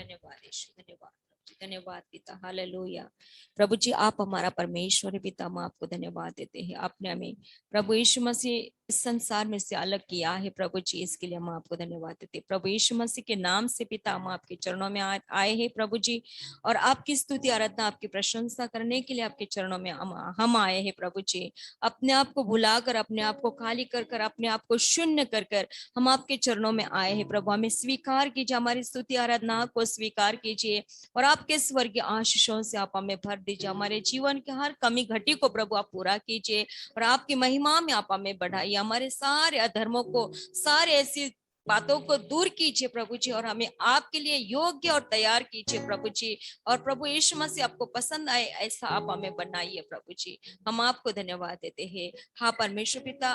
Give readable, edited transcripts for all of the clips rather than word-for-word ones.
धन्यवाद यीशु, धन्यवाद धन्यवाद पिता, हालेलुया। प्रभु जी आप हमारा परमेश्वर है पिता, हम आपको धन्यवाद देते हैं। आपने हमें प्रभु यीशु मसीह इस संसार में से अलग किया है प्रभु जी, इसके लिए हम आपको धन्यवाद देते हैं। प्रभु यीशु मसीह के नाम से पिता हम आपके चरणों में आए हैं प्रभु जी, और आपकी स्तुति आराधना आपकी प्रशंसा करने के लिए आपके चरणों में हम आए हैं प्रभु जी। अपने आप को भुलाकर, अपने आप को खाली कर कर, अपने आप को शून्य कर कर हम आपके चरणों में आए हैं प्रभु। हमें स्वीकार कीजिए, हमारी स्तुति आराधना को स्वीकार कीजिए, और आपके स्वर्गीय आशीषों से आप हमें भर दीजिए। हमारे जीवन के हर कमी घटी को प्रभु आप पूरा कीजिए, और आपकी महिमा में आप हमें बढ़ाइए। हमारे सारे अधर्मों को, सारे ऐसी बातों को दूर कीजिए प्रभु जी, और हमें आपके लिए योग्य और तैयार कीजिए प्रभु जी। और प्रभु यीशु मसीह आपको पसंद आए ऐसा आप हमें बनाइए प्रभु जी। हम आपको धन्यवाद देते हैं। हाँ परमेश्वर पिता,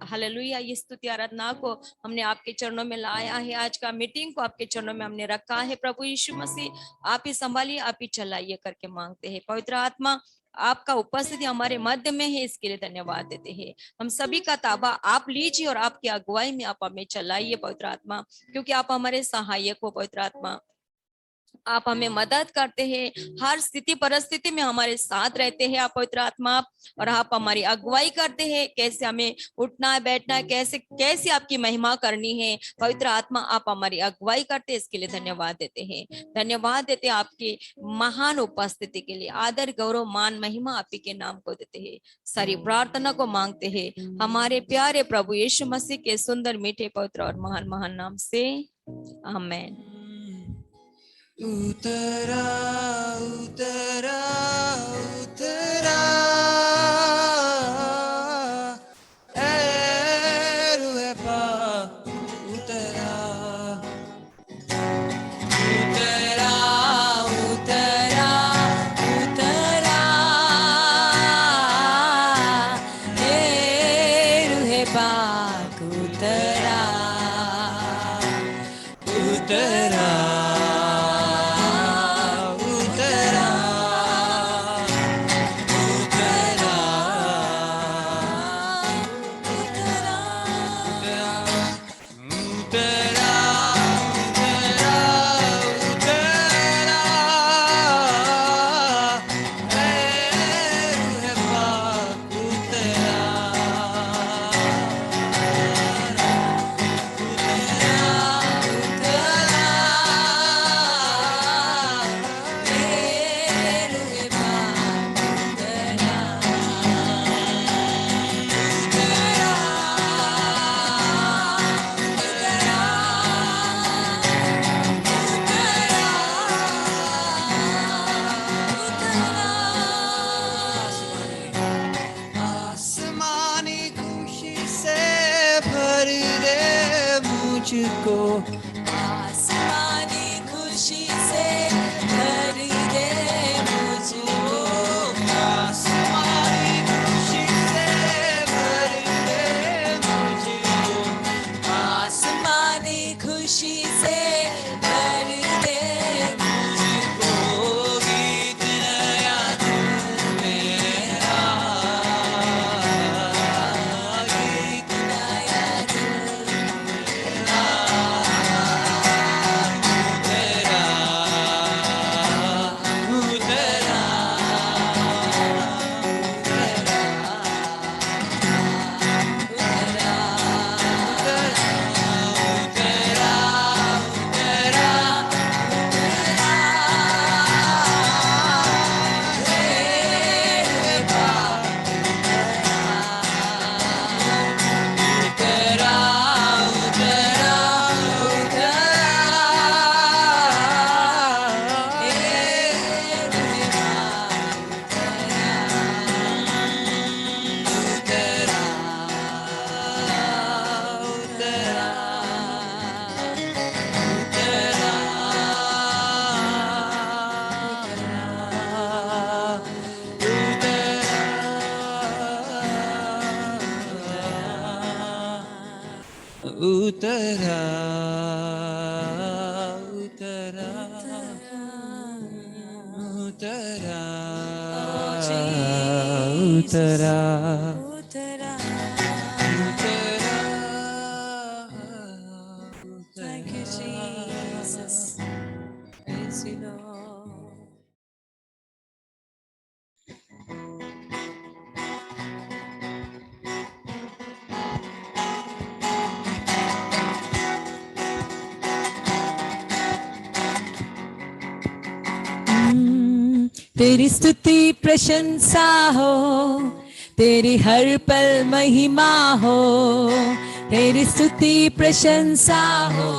हालेलुया। ये स्तुति आराधना को हमने आपके चरणों में लाया है, आज का मीटिंग को आपके चरणों में हमने रखा है प्रभु यीशु मसीह। आप ही संभालिए, आप ही चलाइए करके मांगते हैं। पवित्र आत्मा आपका उपस्थिति हमारे मध्य में है, इसके लिए धन्यवाद देते हैं। हम सभी का ताबा आप लीजिए, और आपकी अगुवाई में आप हमें चलाइए पवित्र आत्मा, क्योंकि आप हमारे सहायक हो पवित्र आत्मा। आप हमें मदद करते हैं, हर स्थिति परिस्थिति में हमारे साथ रहते हैं आप पवित्र आत्मा, और आप हमारी अगुवाई करते हैं, कैसे हमें उठना है बैठना है, कैसे कैसे आपकी महिमा करनी है पवित्र आत्मा। आप हमारी अगुवाई करते हैं, इसके लिए धन्यवाद देते हैं। धन्यवाद देते हैं आपकी महान उपस्थिति के लिए। आदर गौरव मान महिमा आप ही के नाम को देते हैं। सारी प्रार्थना को मांगते हैं हमारे प्यारे प्रभु यीशु मसीह के सुंदर मीठे पवित्र और महान महान नाम से, आमीन। उतरा उतरा उतरा ए रूहे पाक उतरा उतरा उतरा उतरा ए रूहे पाक उतरा उतरा मुझको आसमानी खुशी से भर दे मुझको, आसमानी खुशी से भर दे मुझको, आसमानी खुशी से भर दे मुझको, गीत नया दिल मेरा, गीत नया दिल उतरा उतरा उतरा उतरा उतरा Thank you, Jesus. तेरी स्तुति प्रशंसा हो, तेरी हर पल महिमा हो, तेरी स्तुति प्रशंसा हो,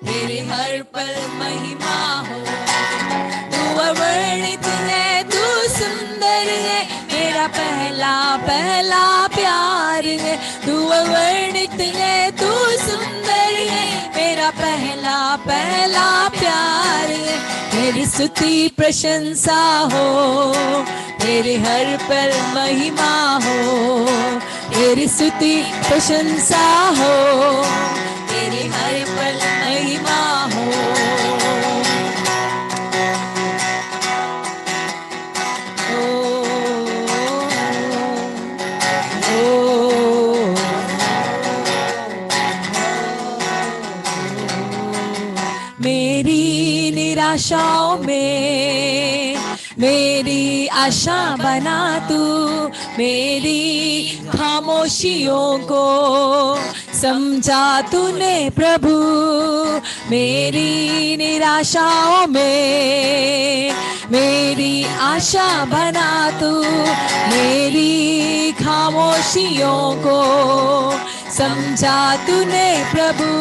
तेरी हर पल महिमा हो। तू अवर्णित है, तू सुंदर है, मेरा पहला पहला प्यार है। तू अवर्णित है, तू सुंदर है, मेरा पहला पहला प्यार है। तेरी स्तुति प्रशंसा हो, तेरी हर पल महिमा हो, तेरी स्तुति प्रशंसा हो, तेरी हर पल महिमा हो। मेरी निराशाओं में मेरी आशा बना तू, मेरी खामोशियों को समझा तूने प्रभु। मेरी निराशाओं में मेरी आशा बना तू, मेरी खामोशियों को समझा तूने प्रभु।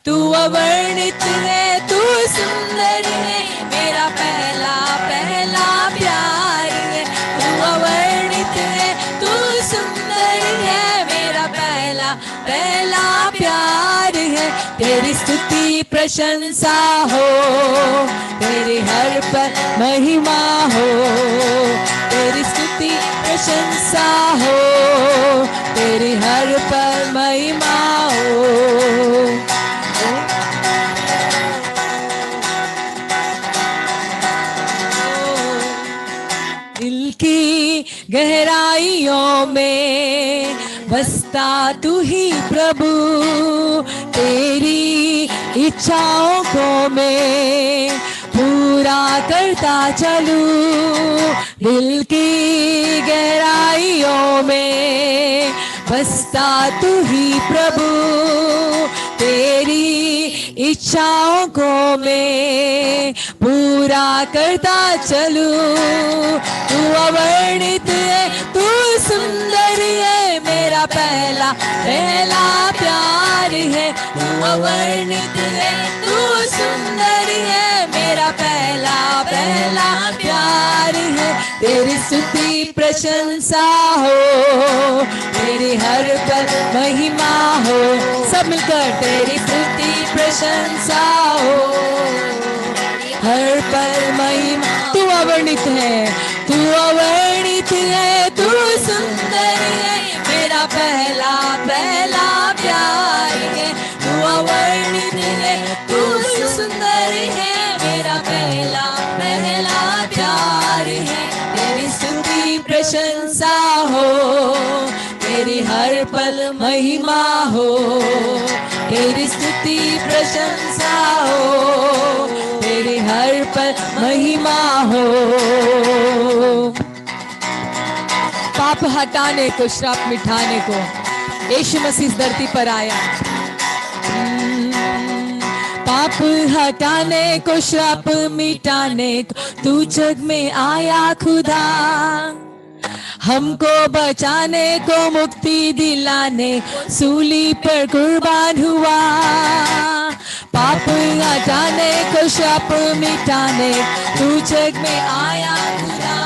तू अवर्णित है, तू सुंदर है, मेरा पहला पहला प्यार है। तू अवर्णित है, तू सुंदर है, मेरा पहला पहला प्यार है। तेरी स्तुति प्रशंसा हो, तेरी हर पल महिमा हो, तेरी स्तुति प्रशंसा हो, तेरी हर पल महिमा हो। दिल की गहराइयों में बसता तू ही प्रभु, तेरी इच्छाओं को मैं पूरा करता चलूं। दिल की गहराइयों में बसता तू ही प्रभु, तेरी इच्छाओं को मैं पूरा करता चलूं। तू अवर्णित है, तू सुंदर है, मेरा पहला पहला प्यार है। तू अवर्णित है, तू सुंदर है, मेरा पहला पहला प्यार है। तेरी स्तुति प्रशंसा हो, तेरी हर पल महिमा हो। सब मिलकर तेरी स्तुति प्रशंसा हो, हर पल महिमा। तू अवर्णित है, तू अवर्णित है, तू सुंदर है, मेरा पहला पहला प्यार है। तू अवर्णित है, तू सुंदर है, मेरा पहला पहला प्यार है। तेरी स्तुति प्रशंसा हो, तेरी हर पल महिमा हो, तेरी स्तुति प्रशंसा हो, तेरी हर पल महिमा हो। पाप हटाने को, श्राप मिटाने को यीशु मसीह इस धरती पर आया। पाप हटाने को, श्राप मिटाने को तू जग में आया खुदा। हमको बचाने को, मुक्ति दिलाने सूली पर कुर्बान हुआ। पाप हटाने को, श्राप मिटाने तू जग में आया खुदा।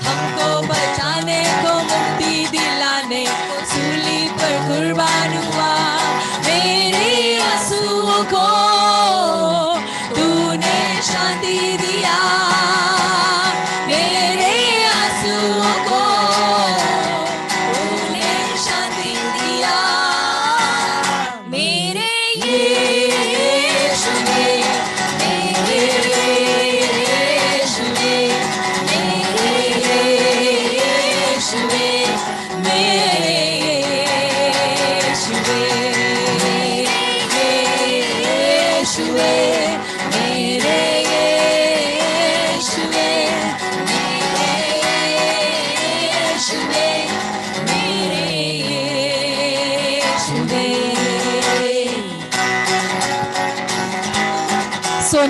हमको बचाने को, मुक्ति दिलाने सूली पर कुर्बान हुआ। मेरे आंसुओं को तूने शांति दिया, मेरे आंसुओं को तूने शांति दिया। मेरे यीशु ने, मेरे यीशु ने, मेरे यीशु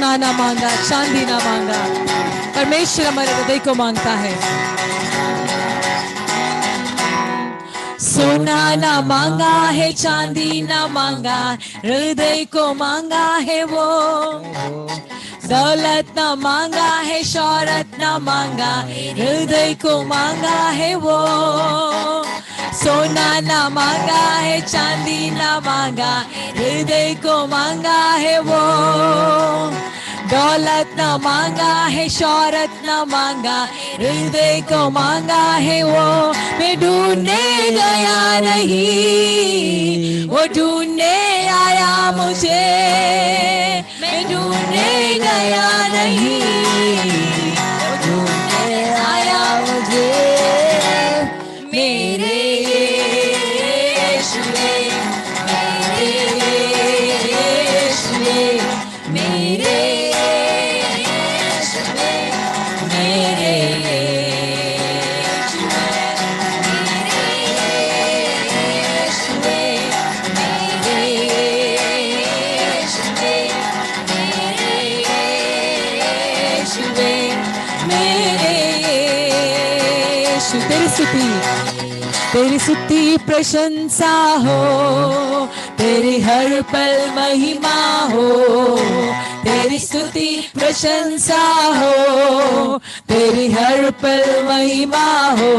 सोना ना मांगा, चांदी ना मांगा, परमेश्वर हमारे हृदय को मांगता है। सोना ना मांगा है, चांदी ना मांगा, हृदय को मांगा है वो। दौलत ना मांगा है, शौहरत ना मांगा, हृदय को मांगा है वो। सोना ना मांगा है, चांदी ना मांगा, हृदय को मांगा है वो। दौलत ना मांगा है, शौहरत ना मांगा, हृदय को मांगा है वो। मैं ढूंढने गया नहीं, वो ढूंढने आया मुझे। मैं ढूंढने गया नहीं, वो ढूंढने आया मुझे। मेरे यीशुए, मेरे यीशुए, मेरे यीशुए, मेरे यीशुए, मेरे यीशुए, मेरे यीशुए, मेरे यीशु। तेरी स्तुति प्रशंसा हो, तेरी हर पल महिमा हो। तेरी स्तुति प्रशंसा हो, तेरी हर पल महिमा हो।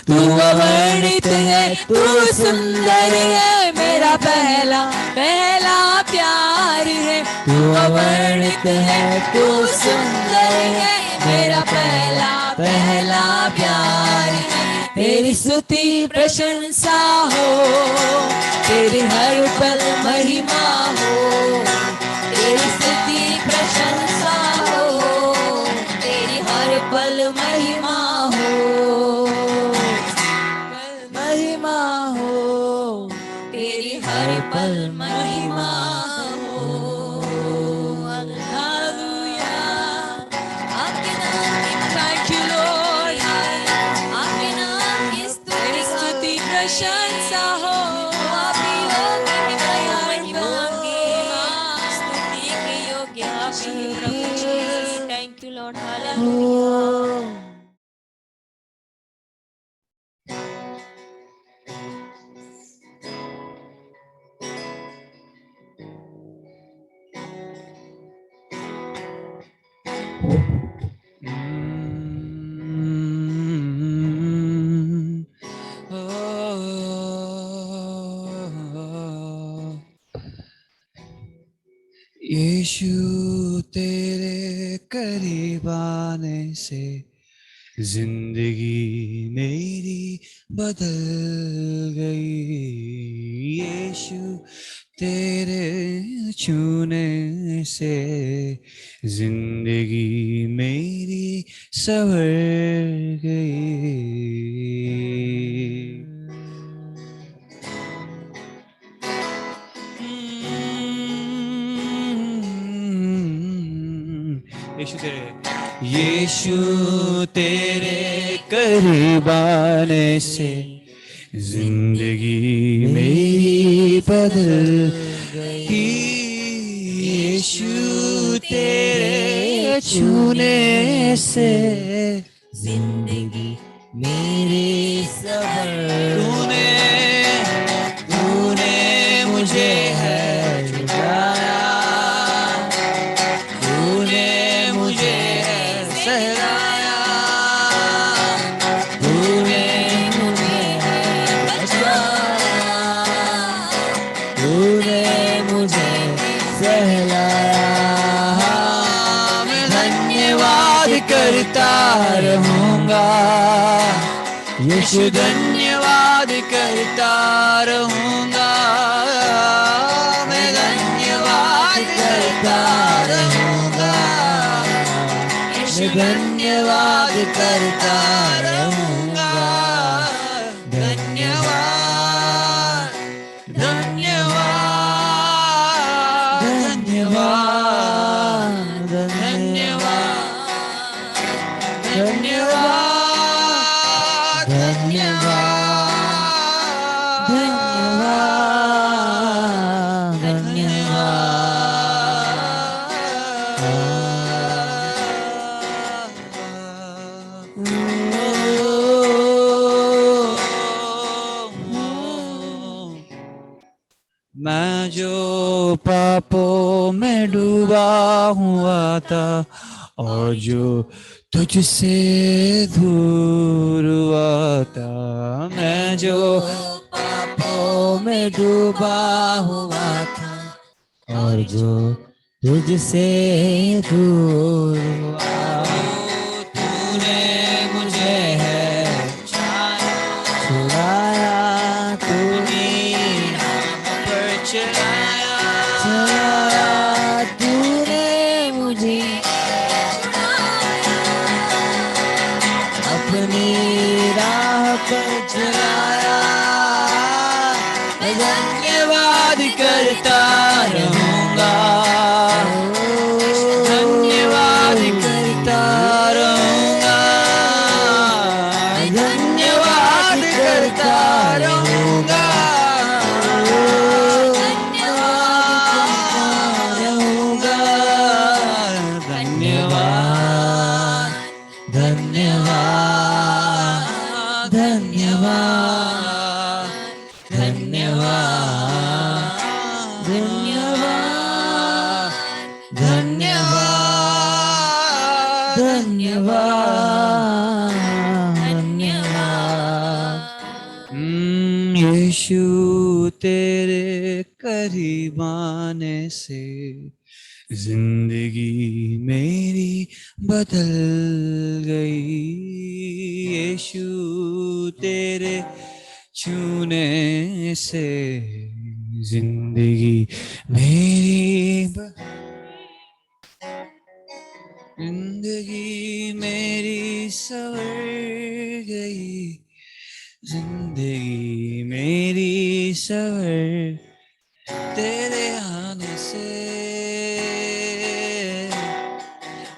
तू अवर्णित है, तू सुंदर है, मेरा पहला पहला प्यार है। तू अवर्णित है, तू सुंदर है, मेरा पहला पहला प्यार है। तेरी स्तुति प्रशंसा हो, तेरी हर पल महिमा हो। तेरी स्तुति प्रशंसा हो, तेरी हर पल महिमा हो। महिमा हो, तेरी हर पल महिमा हो। हालेलुया, आपके नाम की थैंक यू लॉर्ड। आपके नाम की स्तुति प्रशंसा हो। Thank you, Lord. Hallelujah. यीशु तेरे करीब आने से जिंदगी मेरी बदल गई। यीशु तेरे छूने से जिंदगी मेरी संवर गई। यीशु तेरे करीब आने से जिंदगी मेरी बदल गई। यीशु तेरे छूने से जिंदगी मेरी संवर। तूने मुझे है छुड़ाया, तूने मुझे है सहलाया, तूने मुझे है बचाया, तूने मुझे सहलाया। मैं धन्यवाद करता रहूंगा, यीशु धन्यवाद करता रहूंगा। मैं धन्यवाद करता रहूंगा, मैं धन्यवाद करता रहूंगा। धन्यवाद धन्यवाद धन्यवाद धन्यवाद धन्यवाद धन्यवाद धन्यवाद मैं जो पापों में डूबा हुआ था और जो तुझसे दूर हुआ था, मैं जो पापों में डूबा हुआ था और जो तुझसे दूर हुआ, तूने मुझे है छुड़ाया, तूने पर चलाया, छुड़ाया, तूने मुझे अपनी राह पर चलाया। धन्यवाद करता रहूंगा, धन्यवाद करता रहूंगा, धन्यवाद करता रहूंगा, धन्यवाद, धन्यवाद, धन्यवाद, धन्यवाद, धन्यवाद, धन्यवाद, धन्यवाद, धन्यवाद। यीशु तेरे करीब आने से जिंदगी मेरी बदल गई। यीशु तेरे छूने से जिंदगी मेरी जिंदगी मेरी संवर गई, जिंदगी मेरी संवर तेरे आने से,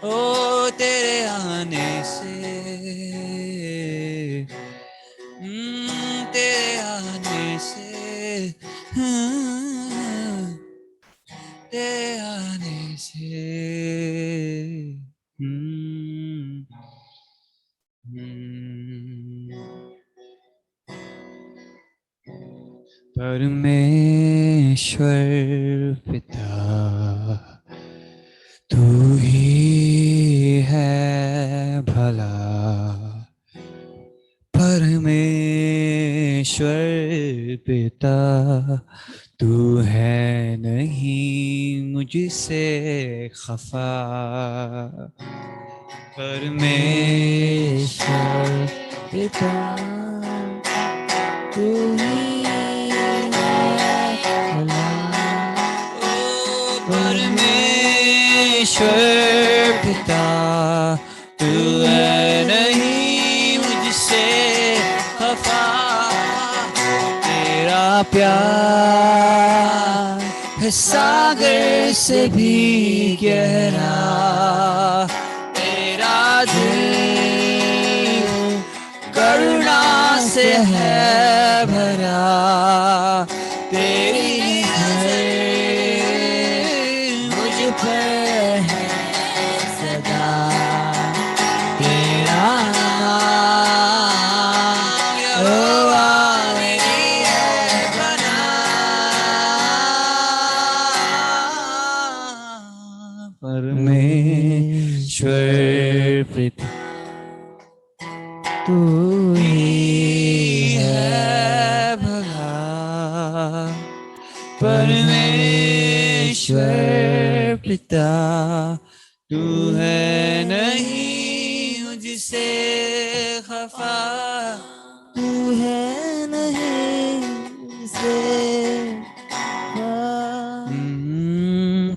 ओ तेरे आने से, तेरे आने से, तेरे आने से, परमेश्वर पिता तू ही है भला, परमेश्वर पिता तू है नहीं मुझसे खफा, परमेश्वर पिता तू ही परमेश्वर पिता तू है नहीं मुझसे खफा, तेरा प्यार है सागर से भी गहरा, तेरा दिल करुणा से है भरा, तेरी नजर मुझ पर है सदा, तेरा नाम यहोवा मेरी है बना, परमेश्वर पिता तू ही है भला, परमेश्वर पिता तू है नहीं मुझसे खफा, तू है नहीं से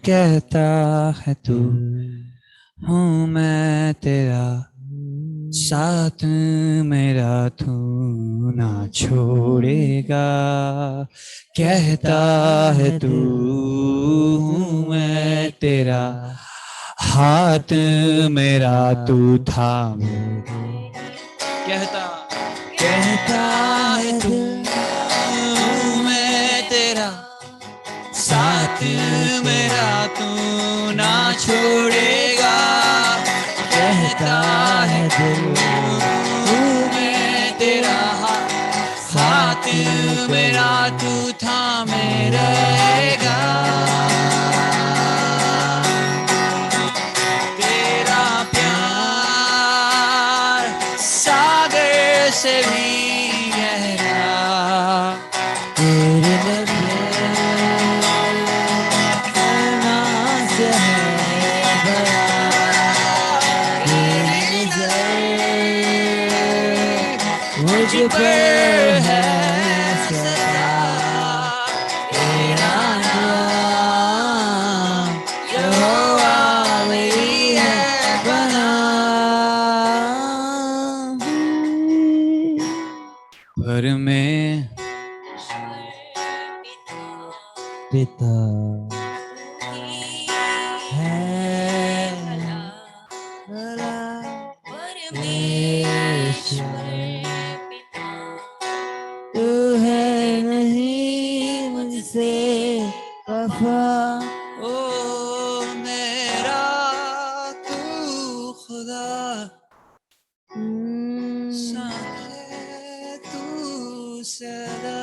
कहता है तू हूँ मैं तेरा, साथ मेरा तू ना छोड़ेगा, कहता है तू हूँ मैं तेरा, हाथ मेरा तू थाम, कहता है तू मैं तेरा, साथ मेरा तू ना छोड़ेगा, कहता है दिल मैं तेरा, हाथ मेरा तू थामे रहे। पर है सदा तेरा नाम, यहोवा मेरी है पनाह। पिता है भला परमेश्वर पिता, तू है नहीं मुझसे वफा। ओ मेरा तू खुदा, साथ है तू सदा।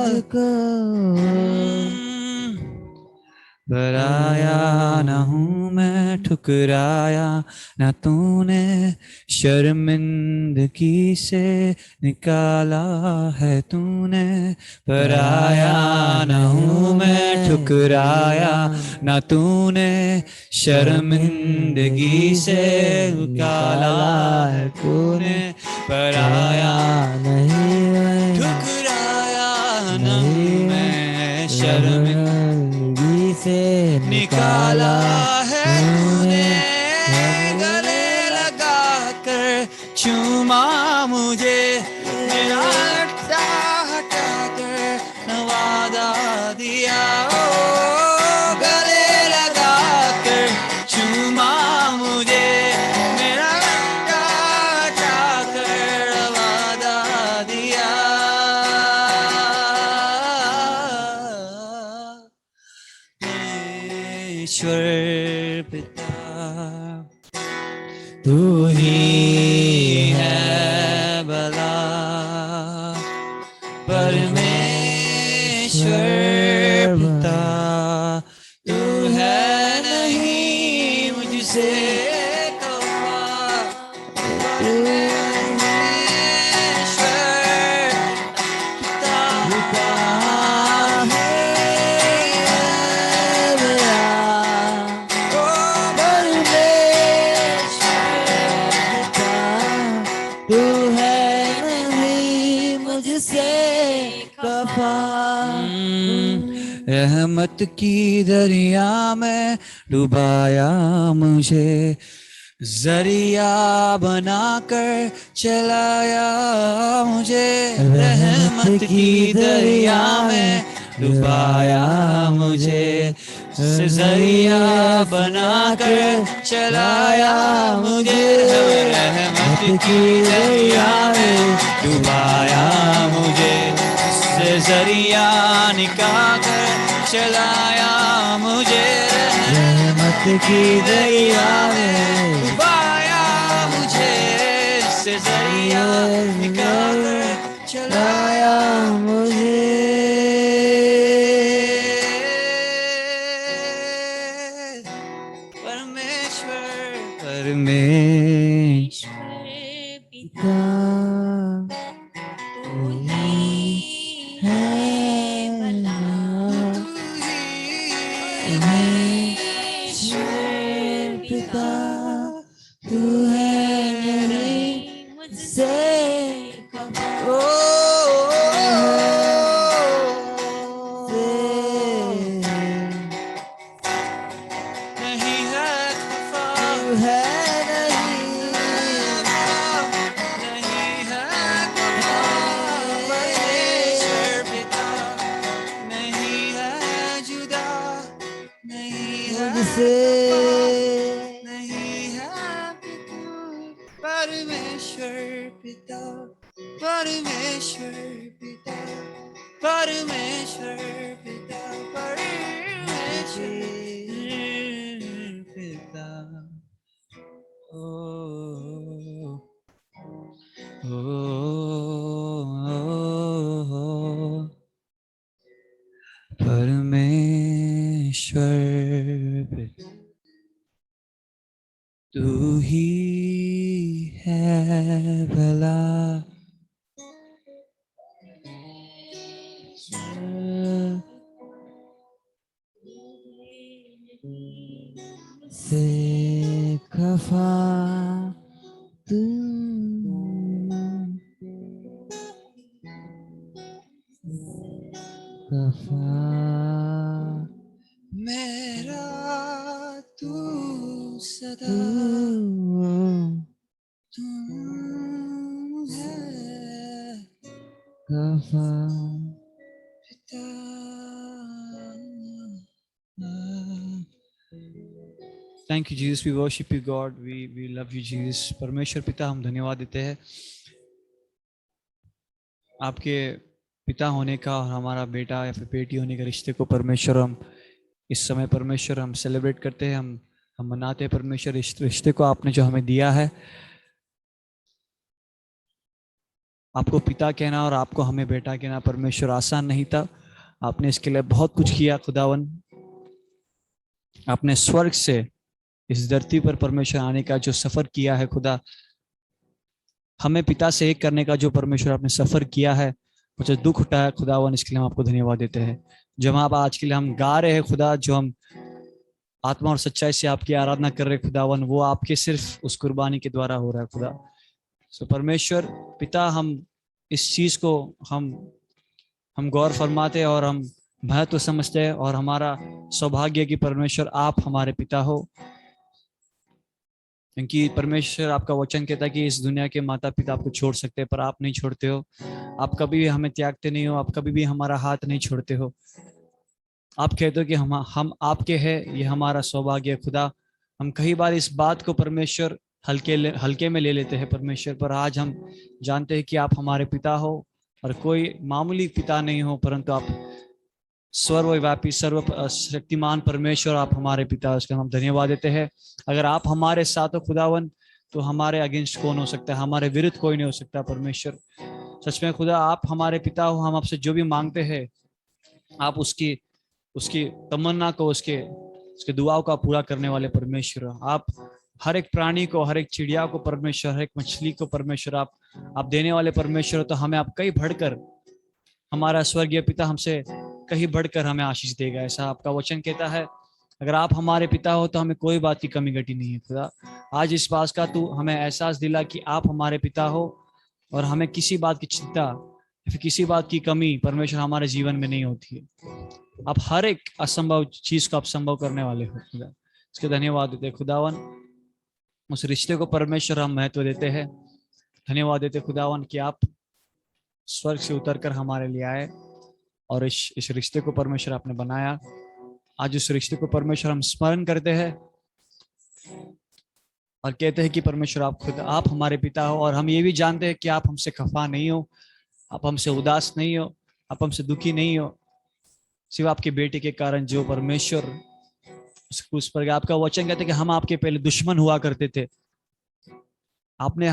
तुझको डराया न हूँ मैं, ठुकराया न तूने, शर्मिंदगी से निकाला है तूने। डराया न हूँ मैं, ठुकराया न तूने, शर्मिंदगी से निकाला है तूने। डराया नहीं ठुकराया न हूँ मैं, शर्मिंदगी से निकाला है तूने। गले लगा कर चूमा मुझे, मेरा लट्टा हटा कर नवादा दिया। ओ गले लगा कर चूमा मुझे, मेरा लट्टा हटा कर नवादा दिया। ईश्वर पिता तू ही है भला, परमेश्वर पिता तू है नहीं मुझसे खफा। परमेश्वर पिता तू है नहीं मुझसे खफा। रहमत की दरिया में डुबाया मुझे, जरिया बनाकर चलाया मुझे। रहमत की दरिया में डुबाया मुझे, जरिया बनाकर चलाया मुझे। रहमत की दरिया में डुबाया मुझे, जरिया निकाल कर चलाया मुझे। रहमत की दरिया में डुबाया मुझे, से जरिया निकाल कर चलाया मुझे। परमेश्वर ईश्वर पिता तू ही है भला, परमेश्वर पिता तू है नहीं मुझसे खफा। नहीं है खफा, है नहीं है खफा। परमेश्वर पिता नहीं है जुदा, नहीं है मुझसे नहीं है पिता। परमेश्वर पिता, परमेश्वर पिता, परमेश्वर पिता, परमेश्वर पिता। ओ ओ परमेश्वर पिता तू ही है भला, से खफा। तू thank you Jesus, we worship you God, we love you Jesus. परमेश्वर पिता, हम धन्यवाद देते हैं आपके पिता होने का और हमारा बेटा या फिर बेटी होने के रिश्ते को। परमेश्वर हम इस समय परमेश्वर हम सेलिब्रेट करते हैं, हम मनाते हैं परमेश्वर इस रिश्ते को आपने जो हमें दिया है। आपको पिता कहना और आपको हमें बेटा कहना परमेश्वर आसान नहीं था। आपने इसके लिए बहुत कुछ किया खुदावन। आपने स्वर्ग से इस धरती पर परमेश्वर आने का जो सफर किया है खुदा, हमें पिता से एक करने का जो परमेश्वर आपने सफर किया है, मुझे दुख उठाया खुदावन, इसके लिए हम आपको धन्यवाद देते हैं। जब आप आज के लिए हम गा रहे हैं खुदा, जो हम आत्मा और सच्चाई से आपकी आराधना कर रहे खुदावन, वो आपके सिर्फ उस कुर्बानी के द्वारा हो रहा है खुदा। सो परमेश्वर पिता, हम इस चीज को हम गौर फरमाते हैं और हम महत्व समझते हैं और हमारा सौभाग्य कि परमेश्वर आप हमारे पिता हो, क्योंकि परमेश्वर आपका वचन कहता है कि इस दुनिया के माता पिता आपको छोड़ सकते हैं पर आप नहीं छोड़ते हो। आप कभी भी हमें त्यागते नहीं हो, आप कभी भी हमारा हाथ नहीं छोड़ते हो। आप कहते हो कि हम आपके हैं, ये हमारा सौभाग्य है खुदा। हम कई बार इस बात को परमेश्वर हल्के में ले लेते हैं परमेश्वर, पर आज हम जानते हैं कि आप हमारे पिता हो और कोई मामूली पिता नहीं हो, परंतु आप सर्वव्यापी सर्व शक्तिमान परमेश्वर, आप हमारे पिता। उसका हम धन्यवाद देते हैं। अगर आप हमारे साथ हो खुदावन, तो हमारे अगेंस्ट कौन हो सकता है? हमारे विरुद्ध कोई नहीं हो सकता परमेश्वर। सच में खुदा, आप हमारे पिता हो। हम आपसे जो भी मांगते हैं, आप उसकी तमन्ना को, उसके दुआओं का पूरा करने वाले परमेश्वर। आप हर एक प्राणी को, हर एक चिड़िया को परमेश्वर, हर एक मछली को परमेश्वर आप देने वाले परमेश्वर। तो हमें आप कहीं बढ़कर, हमारा स्वर्गीय पिता हमसे कहीं बढ़कर हमें आशीष देगा, ऐसा आपका वचन कहता है। अगर आप हमारे पिता हो तो हमें कोई बात की कमी घटी नहीं है खुदा। आज इस बात का तू हमें एहसास दिला कि आप हमारे पिता हो और हमें किसी बात की चिंता या फिर किसी बात की कमी परमेश्वर हमारे जीवन में नहीं होती है। आप हर एक असंभव चीज को आप संभव करने वाले हो खुदा, इसके धन्यवाद देते खुदावन। उस रिश्ते को परमेश्वर हम महत्व देते हैं। धन्यवाद देते खुदावन कि आप स्वर्ग से उतर कर हमारे लिए आए और इस रिश्ते को परमेश्वर आपने बनाया। आज उस रिश्ते को परमेश्वर हम स्मरण करते हैं और कहते हैं कि परमेश्वर आप खुद, आप हमारे पिता हो और हम ये भी जानते हैं कि आप हमसे खफा नहीं हो, आप हमसे उदास नहीं हो, आप हमसे दुखी नहीं हो, सिर्फ आपके बेटे के कारण जो परमेश्वर उस पर आपका वचन कहते हैं कि हम आपके पहले दुश्मन हुआ करते थे, आपने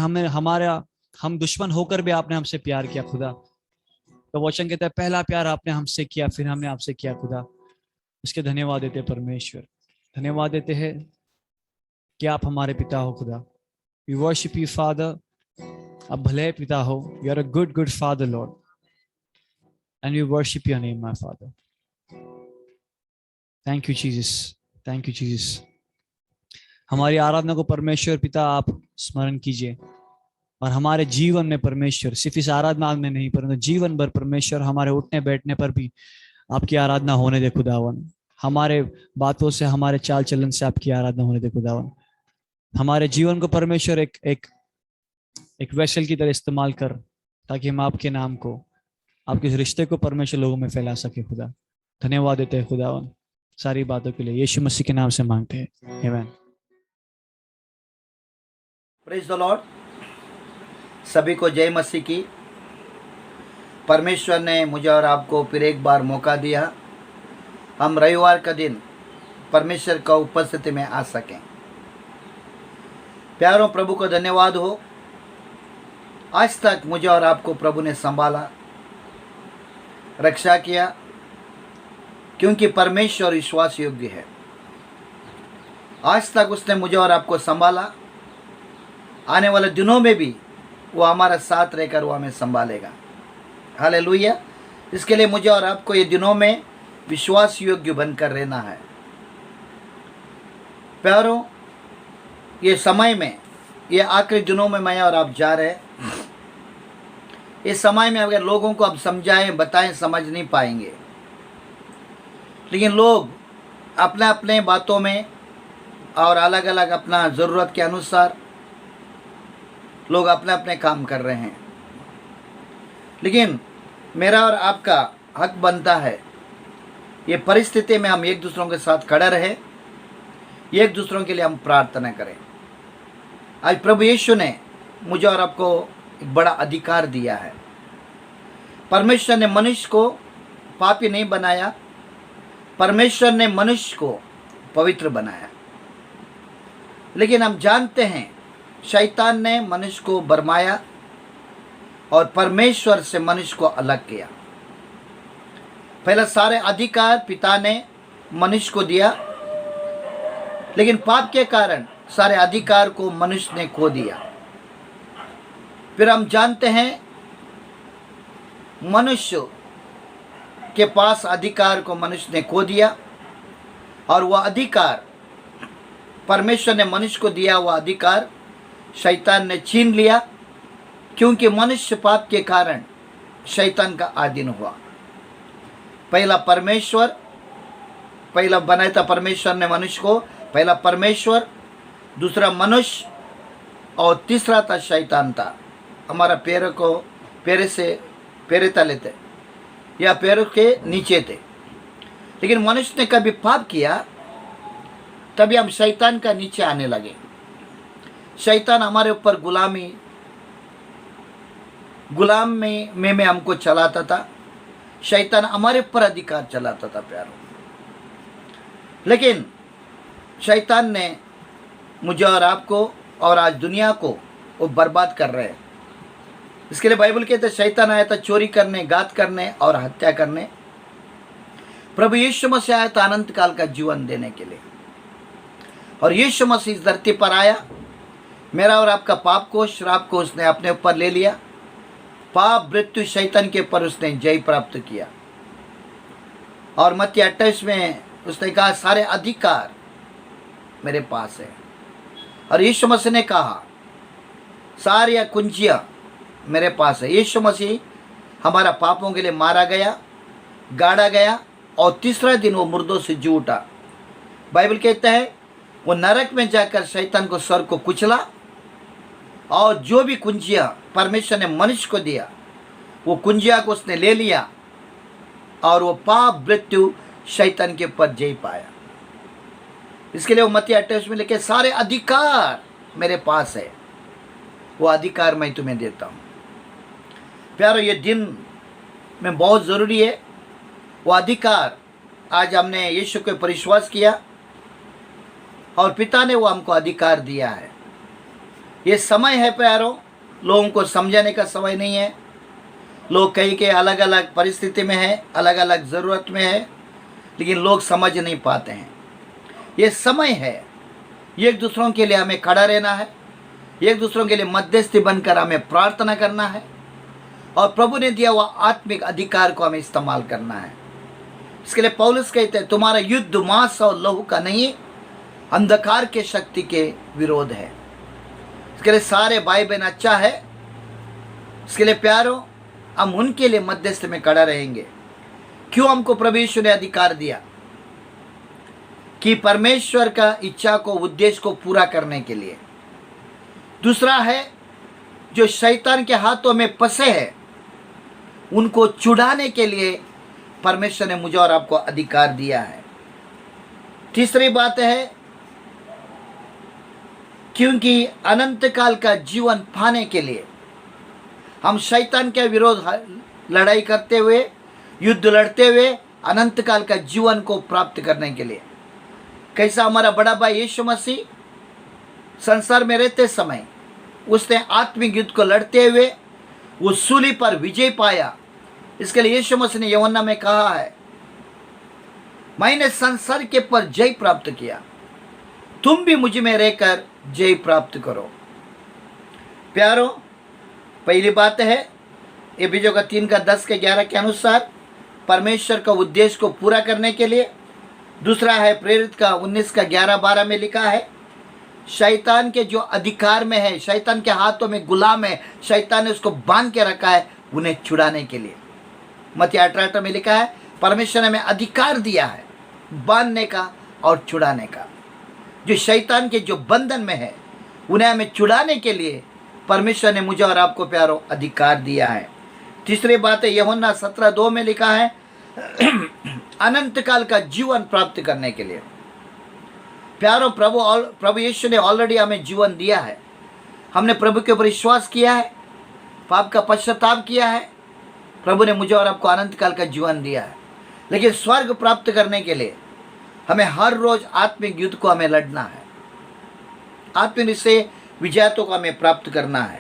हम दुश्मन होकर भी आपने हमसे प्यार किया खुदा। तो वचन कहता है पहला प्यार आपने हमसे किया, फिर हमने आपसे किया खुदा। उसके धन्यवाद देते परमेश्वर, धन्यवाद देते हैं कि आप हमारे पिता हो खुदा। वी वर्शिप यू फादर, आप भले पिता हो, you are a good father lord, and we worship your name my father. Thank you Jesus, thank you Jesus. हमारी आराधना को परमेश्वर पिता आप स्मरण कीजिए और हमारे जीवन में परमेश्वर, सिर्फ इस आराधना में नहीं परंतु जीवन भर परमेश्वर हमारे उठने बैठने पर भी आपकी आराधना होने दे खुदावन। हमारे बातों से, हमारे चाल चलन से आपकी आराधना होने दे खुदावन। हमारे जीवन को परमेश्वर एक वेसल की तरह इस्तेमाल कर, ताकि हम आपके नाम को, आपके रिश्ते को परमेश्वर लोगों में फैला सके खुदा। धन्यवाद देते हैं खुदावन सारी बातों के लिए, यीशु मसीह के नाम से मांगते हैं, आमीन। Praise the Lord. सभी को जय मसीह की। परमेश्वर ने मुझे और आपको फिर एक बार मौका दिया, हम रविवार का दिन परमेश्वर का उपस्थिति में आ सकें। प्यारों, प्रभु को धन्यवाद हो। आज तक मुझे और आपको प्रभु ने संभाला, रक्षा किया, क्योंकि परमेश्वर विश्वास योग्य है। आज तक उसने मुझे और आपको संभाला, आने वाले दिनों में भी वो हमारा साथ रहकर वो हमें संभालेगा। हालेलुया। इसके लिए मुझे और आपको ये दिनों में विश्वास योग्य बनकर रहना है। प्यारों, ये समय में, ये आखिरी दिनों में मैं और आप जा रहे हैं। इस समय में अगर लोगों को आप समझाएं, बताएं, समझ नहीं पाएंगे, लेकिन लोग अपने अपने बातों में और अलग अलग अपना ज़रूरत के अनुसार लोग अपने अपने काम कर रहे हैं। लेकिन मेरा और आपका हक बनता है ये परिस्थिति में हम एक दूसरों के साथ खड़े रहे, एक दूसरों के लिए हम प्रार्थना करें। आज प्रभु यीशु ने मुझे और आपको एक बड़ा अधिकार दिया है। परमेश्वर ने मनुष्य को पापी नहीं बनाया, परमेश्वर ने मनुष्य को पवित्र बनाया। लेकिन हम जानते हैं शैतान ने मनुष्य को भरमाया और परमेश्वर से मनुष्य को अलग किया। पहले सारे अधिकार पिता ने मनुष्य को दिया, लेकिन पाप के कारण सारे अधिकार को मनुष्य ने खो दिया। फिर हम जानते हैं मनुष्य के पास अधिकार को मनुष्य ने खो दिया, और वह अधिकार परमेश्वर ने मनुष्य को दिया, वह अधिकार शैतान ने छीन लिया, क्योंकि मनुष्य पाप के कारण शैतान का अधीन हुआ। पहला बनाया था परमेश्वर ने मनुष्य को, पहला परमेश्वर, दूसरा मनुष्य और तीसरा था शैतान था। हमारा पैरे तले थे या पैरों के नीचे थे। लेकिन मनुष्य ने कभी पाप किया, तभी हम शैतान का नीचे आने लगे। शैतान हमारे ऊपर गुलाम में हमको चलाता था। शैतान हमारे ऊपर अधिकार चलाता था प्यारों। लेकिन शैतान ने मुझे और आपको और आज दुनिया को वो बर्बाद कर रहे हैं। इसके लिए बाइबल कहते हैं शैतान आया था चोरी करने, घात करने और हत्या करने। प्रभु यीशु मसीह आया था अनंत काल का जीवन देने के लिए। और यीशु मसीह इस धरती पर आया, मेरा और आपका पाप को, श्राप को उसने अपने ऊपर ले लिया। पाप, मृत्यु, शैतान के ऊपर उसने जय प्राप्त किया। और मत्ती 28 में उसने कहा सारे अधिकार मेरे पास है। और यीशु मसीह ने कहा सारी कुंजियां मेरे पास है। यीशु मसीह हमारा पापों के लिए मारा गया, गाड़ा गया और तीसरा दिन वो मुर्दों से जी उठा। बाइबल कहता है वो नरक में जाकर शैतान को स्वर्ग को कुचला, और जो भी कुंजियां परमेश्वर ने मनुष्य को दिया वो कुंजियां को उसने ले लिया, और वो पाप, मृत्यु, शैतान के ऊपर जय पाया। इसके लिए वो मत्ती 28 में लिखे सारे अधिकार मेरे पास है, वो अधिकार मैं तुम्हें देता हूँ। प्यारो, ये दिन में बहुत ज़रूरी है वो अधिकार। आज हमने यीशु को विश्वास किया और पिता ने वो हमको अधिकार दिया है। ये समय है प्यारो, लोगों को समझाने का समय नहीं है। लोग कई के अलग अलग परिस्थिति में है, अलग अलग ज़रूरत में है, लेकिन लोग समझ नहीं पाते हैं। ये समय है एक दूसरों के लिए हमें खड़ा रहना है, एक दूसरों के लिए मध्यस्थी बनकर हमें प्रार्थना करना है, और प्रभु ने दिया हुआ आत्मिक अधिकार को हमें इस्तेमाल करना है। इसके लिए पौलुस कहते हैं तुम्हारा युद्ध मांस और लहू का नहीं, अंधकार के शक्ति के विरोध है। इसके लिए सारे भाई बहन अच्छा है। इसके लिए प्यारो, हम उनके लिए मध्यस्थ में खड़ा रहेंगे। क्यों हमको प्रभु यीशु ने अधिकार दिया? कि परमेश्वर का इच्छा को, उद्देश्य को पूरा करने के लिए। दूसरा है जो शैतान के हाथों में फंसे हैं उनको छुड़ाने के लिए परमेश्वर ने मुझे और आपको अधिकार दिया है। तीसरी बात है क्योंकि अनंत काल का जीवन पाने के लिए हम शैतान के विरोध लड़ाई करते हुए, युद्ध लड़ते हुए अनंत काल का जीवन को प्राप्त करने के लिए। कैसा हमारा बड़ा भाई यीशु मसीह संसार में रहते समय उसने आत्मिक युद्ध को लड़ते हुए वो सूली पर विजय पाया। इसके लिए यीशु मसीह ने यूहन्ना में कहा है मैंने संसार के पर जय प्राप्त किया, तुम भी मुझ में रहकर जय प्राप्त करो। प्यारो, पहली बात है एफिसियों का 3:10-11 के अनुसार परमेश्वर का उद्देश्य को पूरा करने के लिए। दूसरा है प्रेरित का 19:11-12 में लिखा है शैतान के जो अधिकार में है, शैतान के हाथों में गुलाम है, शैतान ने उसको बांध के रखा है उन्हें छुड़ाने के लिए। मत्ती 18 में लिखा है परमेश्वर ने हमें अधिकार दिया है बांधने का और छुड़ाने का। जो शैतान के जो बंधन में है उन्हें हमें छुड़ाने के लिए परमेश्वर ने मुझे और आपको प्यारो अधिकार दिया है। तीसरी बात है यूहन्ना 17:2 में लिखा है अनंत काल का जीवन प्राप्त करने के लिए। प्यारो, प्रभु यीशु ने ऑलरेडी हमें जीवन दिया है। हमने प्रभु के ऊपर विश्वास किया है, पाप का पश्चाताप किया है, प्रभु ने मुझे और आपको अनंत काल का जीवन दिया है। लेकिन स्वर्ग प्राप्त करने के लिए हमें हर रोज आत्मिक युद्ध को हमें लड़ना है, आत्मिक से विजयतों को हमें प्राप्त करना है।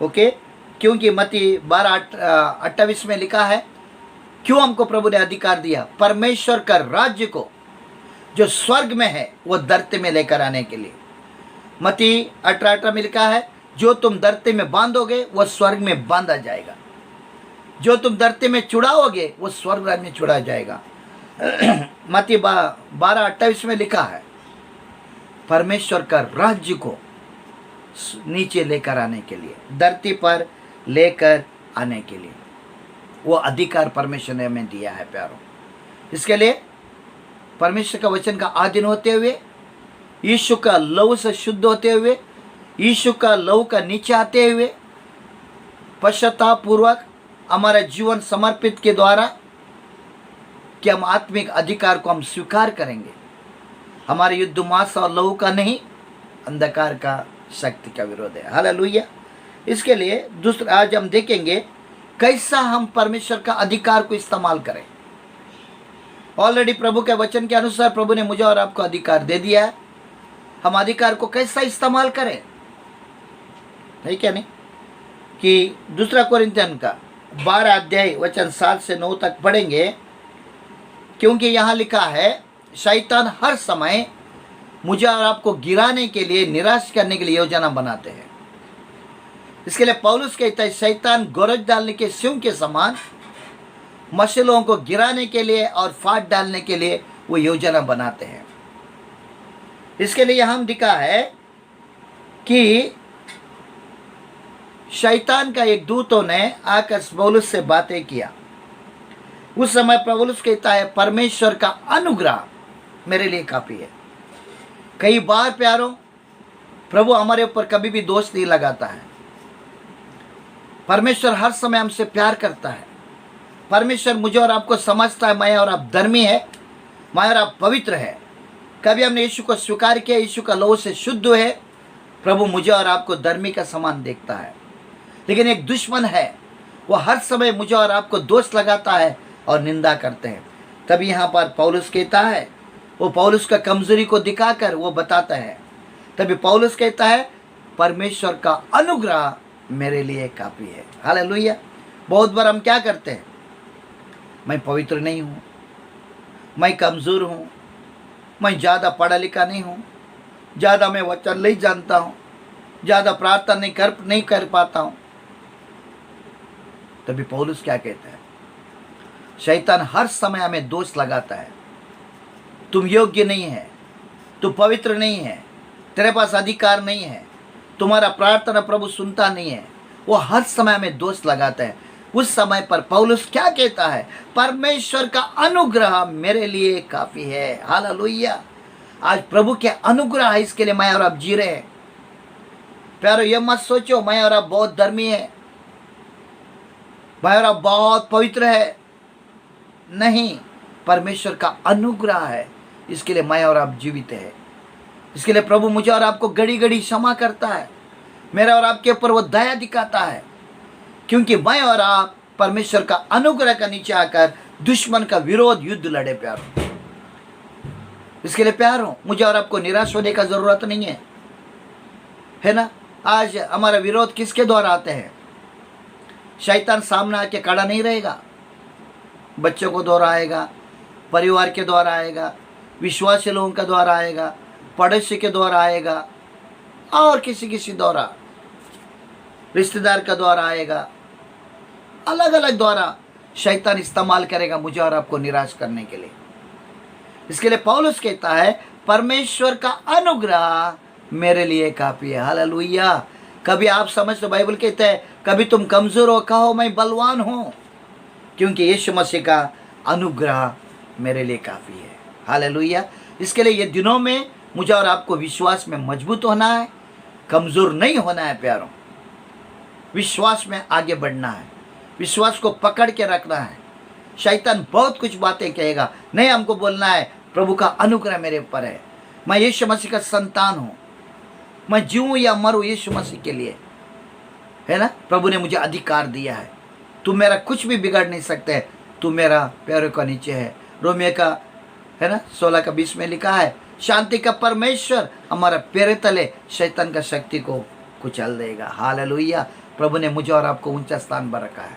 ओके, क्योंकि मत्ती 12:28 में लिखा है, क्यों हमको प्रभु ने अधिकार दिया? परमेश्वर का राज्य को जो स्वर्ग में है वो धरती में लेकर आने के लिए। मत्ती 18:18 में लिखा है, जो तुम धरती में बांधोगे वो स्वर्ग में बांधा जाएगा, जो तुम धरती में छुड़ाओगे वो स्वर्ग में छुड़ा जाएगा। मत्ती 12:28 में लिखा है, परमेश्वर का राज्य को नीचे लेकर आने के लिए, धरती पर लेकर आने के लिए वो अधिकार परमेश्वर ने हमें दिया है प्यारों। इसके लिए परमेश्वर का वचन का अधीन होते हुए, यीशु का लहू से शुद्ध होते हुए, यीशु का लहू का नीचे आते हुए, पश्चाताप पूर्वक हमारा जीवन समर्पित के द्वारा कि हम आत्मिक अधिकार को हम स्वीकार करेंगे। हमारे युद्ध मांस और लहू का नहीं, अंधकार का शक्ति का विरोध है। हालेलुया। इसके लिए दूसरा आज हम देखेंगे कैसा हम परमेश्वर का अधिकार को इस्तेमाल करें। ऑलरेडी प्रभु के वचन के अनुसार प्रभु ने मुझे और आपको अधिकार दे दिया है, हम अधिकार को कैसा इस्तेमाल करें, है क्या नहीं? कि 2 कोरिन्थियन का 12 अध्याय वचन 7 से 9 तक पढ़ेंगे। क्योंकि यहाँ लिखा है, शैतान हर समय मुझे और आपको गिराने के लिए, निराश करने के लिए योजना बनाते हैं। इसके लिए पौलुस कहता है, शैतान गोरज डालने के सिंह के समान मछलियों को गिराने के लिए और फाड़ डालने के लिए वो योजना बनाते हैं। इसके लिए हम दिखा है कि शैतान का एक दूतों ने आकर पौलुस से बातें किया। उस समय पौलुस कहता है, परमेश्वर का अनुग्रह मेरे लिए काफी है। कई बार प्यारों, प्रभु हमारे ऊपर कभी भी दोष नहीं लगाता है। परमेश्वर हर समय हमसे प्यार करता है। परमेश्वर मुझे और आपको समझता है, मैं और आप धर्मी है, मैं और आप पवित्र है। कभी हमने यीशु को स्वीकार किया, यीशु का लहू से शुद्ध है, प्रभु मुझे और आपको धर्मी का समान देखता है। लेकिन एक दुश्मन है, वो हर समय मुझे और आपको दोष लगाता है और निंदा करते हैं। तभी यहाँ पर पौलुस कहता है, वो पौलुस का कमजोरी को दिखाकर वो बताता है। तभी पौलुस कहता है, परमेश्वर का अनुग्रह मेरे लिए काफ़ी है। हालेलुया। बहुत बार हम क्या करते हैं, मैं पवित्र नहीं हूँ, मैं कमज़ोर हूँ, मैं ज़्यादा पढ़ा लिखा नहीं हूँ, ज़्यादा मैं वचन नहीं जानता हूँ, ज़्यादा प्रार्थना नहीं कर पाता हूँ। तभी पौलुस क्या कहता है, शैतान हर समय हमें दोष लगाता है, तुम योग्य नहीं है, तुम पवित्र नहीं है, तेरे पास अधिकार नहीं है, तुम्हारा प्रार्थना प्रभु सुनता नहीं है। वो हर समय हमें दोष लगाता है। उस समय पर पौलुस क्या कहता है, परमेश्वर का अनुग्रह मेरे लिए काफी है। हालेलुया। आज प्रभु के अनुग्रह है, इसके लिए मैं और आप जी रहे हैं। प्यारो, ये मत सोचो मैं और आप बहुत धर्मी है, मैं और आप बहुत पवित्र है। नहीं, परमेश्वर का अनुग्रह है, इसके लिए मैं और आप जीवित है। इसके लिए प्रभु मुझे और आपको घड़ी घड़ी क्षमा करता है, मेरा और आपके ऊपर वो दया दिखाता है, क्योंकि मैं और आप परमेश्वर का अनुग्रह का नीचे आकर दुश्मन का विरोध युद्ध लड़े। प्यारों, इसके लिए प्यारों, मुझे और आपको निराश होने का जरूरत नहीं है ना। आज हमारा विरोध किसके द्वारा आते हैं? शैतान सामने आके खड़ा नहीं रहेगा, बच्चों को द्वारा आएगा, परिवार के द्वारा आएगा, विश्वासी लोगों के द्वारा आएगा, पड़ोसी के द्वारा आएगा, और किसी द्वारा, रिश्तेदार का द्वारा आएगा। अलग अलग द्वारा शैतान इस्तेमाल करेगा मुझे और आपको निराश करने के लिए। इसके लिए पौलुस कहता है, परमेश्वर का अनुग्रह मेरे लिए काफी है। हालेलुया। कभी आप समझते, बाइबल कहता है, कभी तुम कमजोर हो, कहो मैं बलवान हूं, क्योंकि यीशु मसीह का अनुग्रह मेरे लिए काफी है। हालेलुया। इसके लिए ये दिनों में मुझे और आपको विश्वास में मजबूत होना है, कमजोर नहीं होना है प्यारों। विश्वास में आगे बढ़ना है। विश्वास को पकड़ के रखना है। शैतान बहुत कुछ बातें कहेगा, नहीं, हमको बोलना है प्रभु का अनुग्रह मेरे ऊपर है, मैं यीशु मसीह का संतान हूँ, मैं जीऊँ या मरूँ यीशु मसीह के लिए, है ना। प्रभु ने मुझे अधिकार दिया है, तुम मेरा कुछ भी बिगाड़ नहीं सकते, तू मेरा पैरों का नीचे है। रोमियो का, है ना, 16:20 में लिखा है, शांति का परमेश्वर हमारा पैर तले शैतान का शक्ति को कुचल देगा। हालेलुया। प्रभु ने मुझे और आपको ऊंचा स्थान पर रखा है।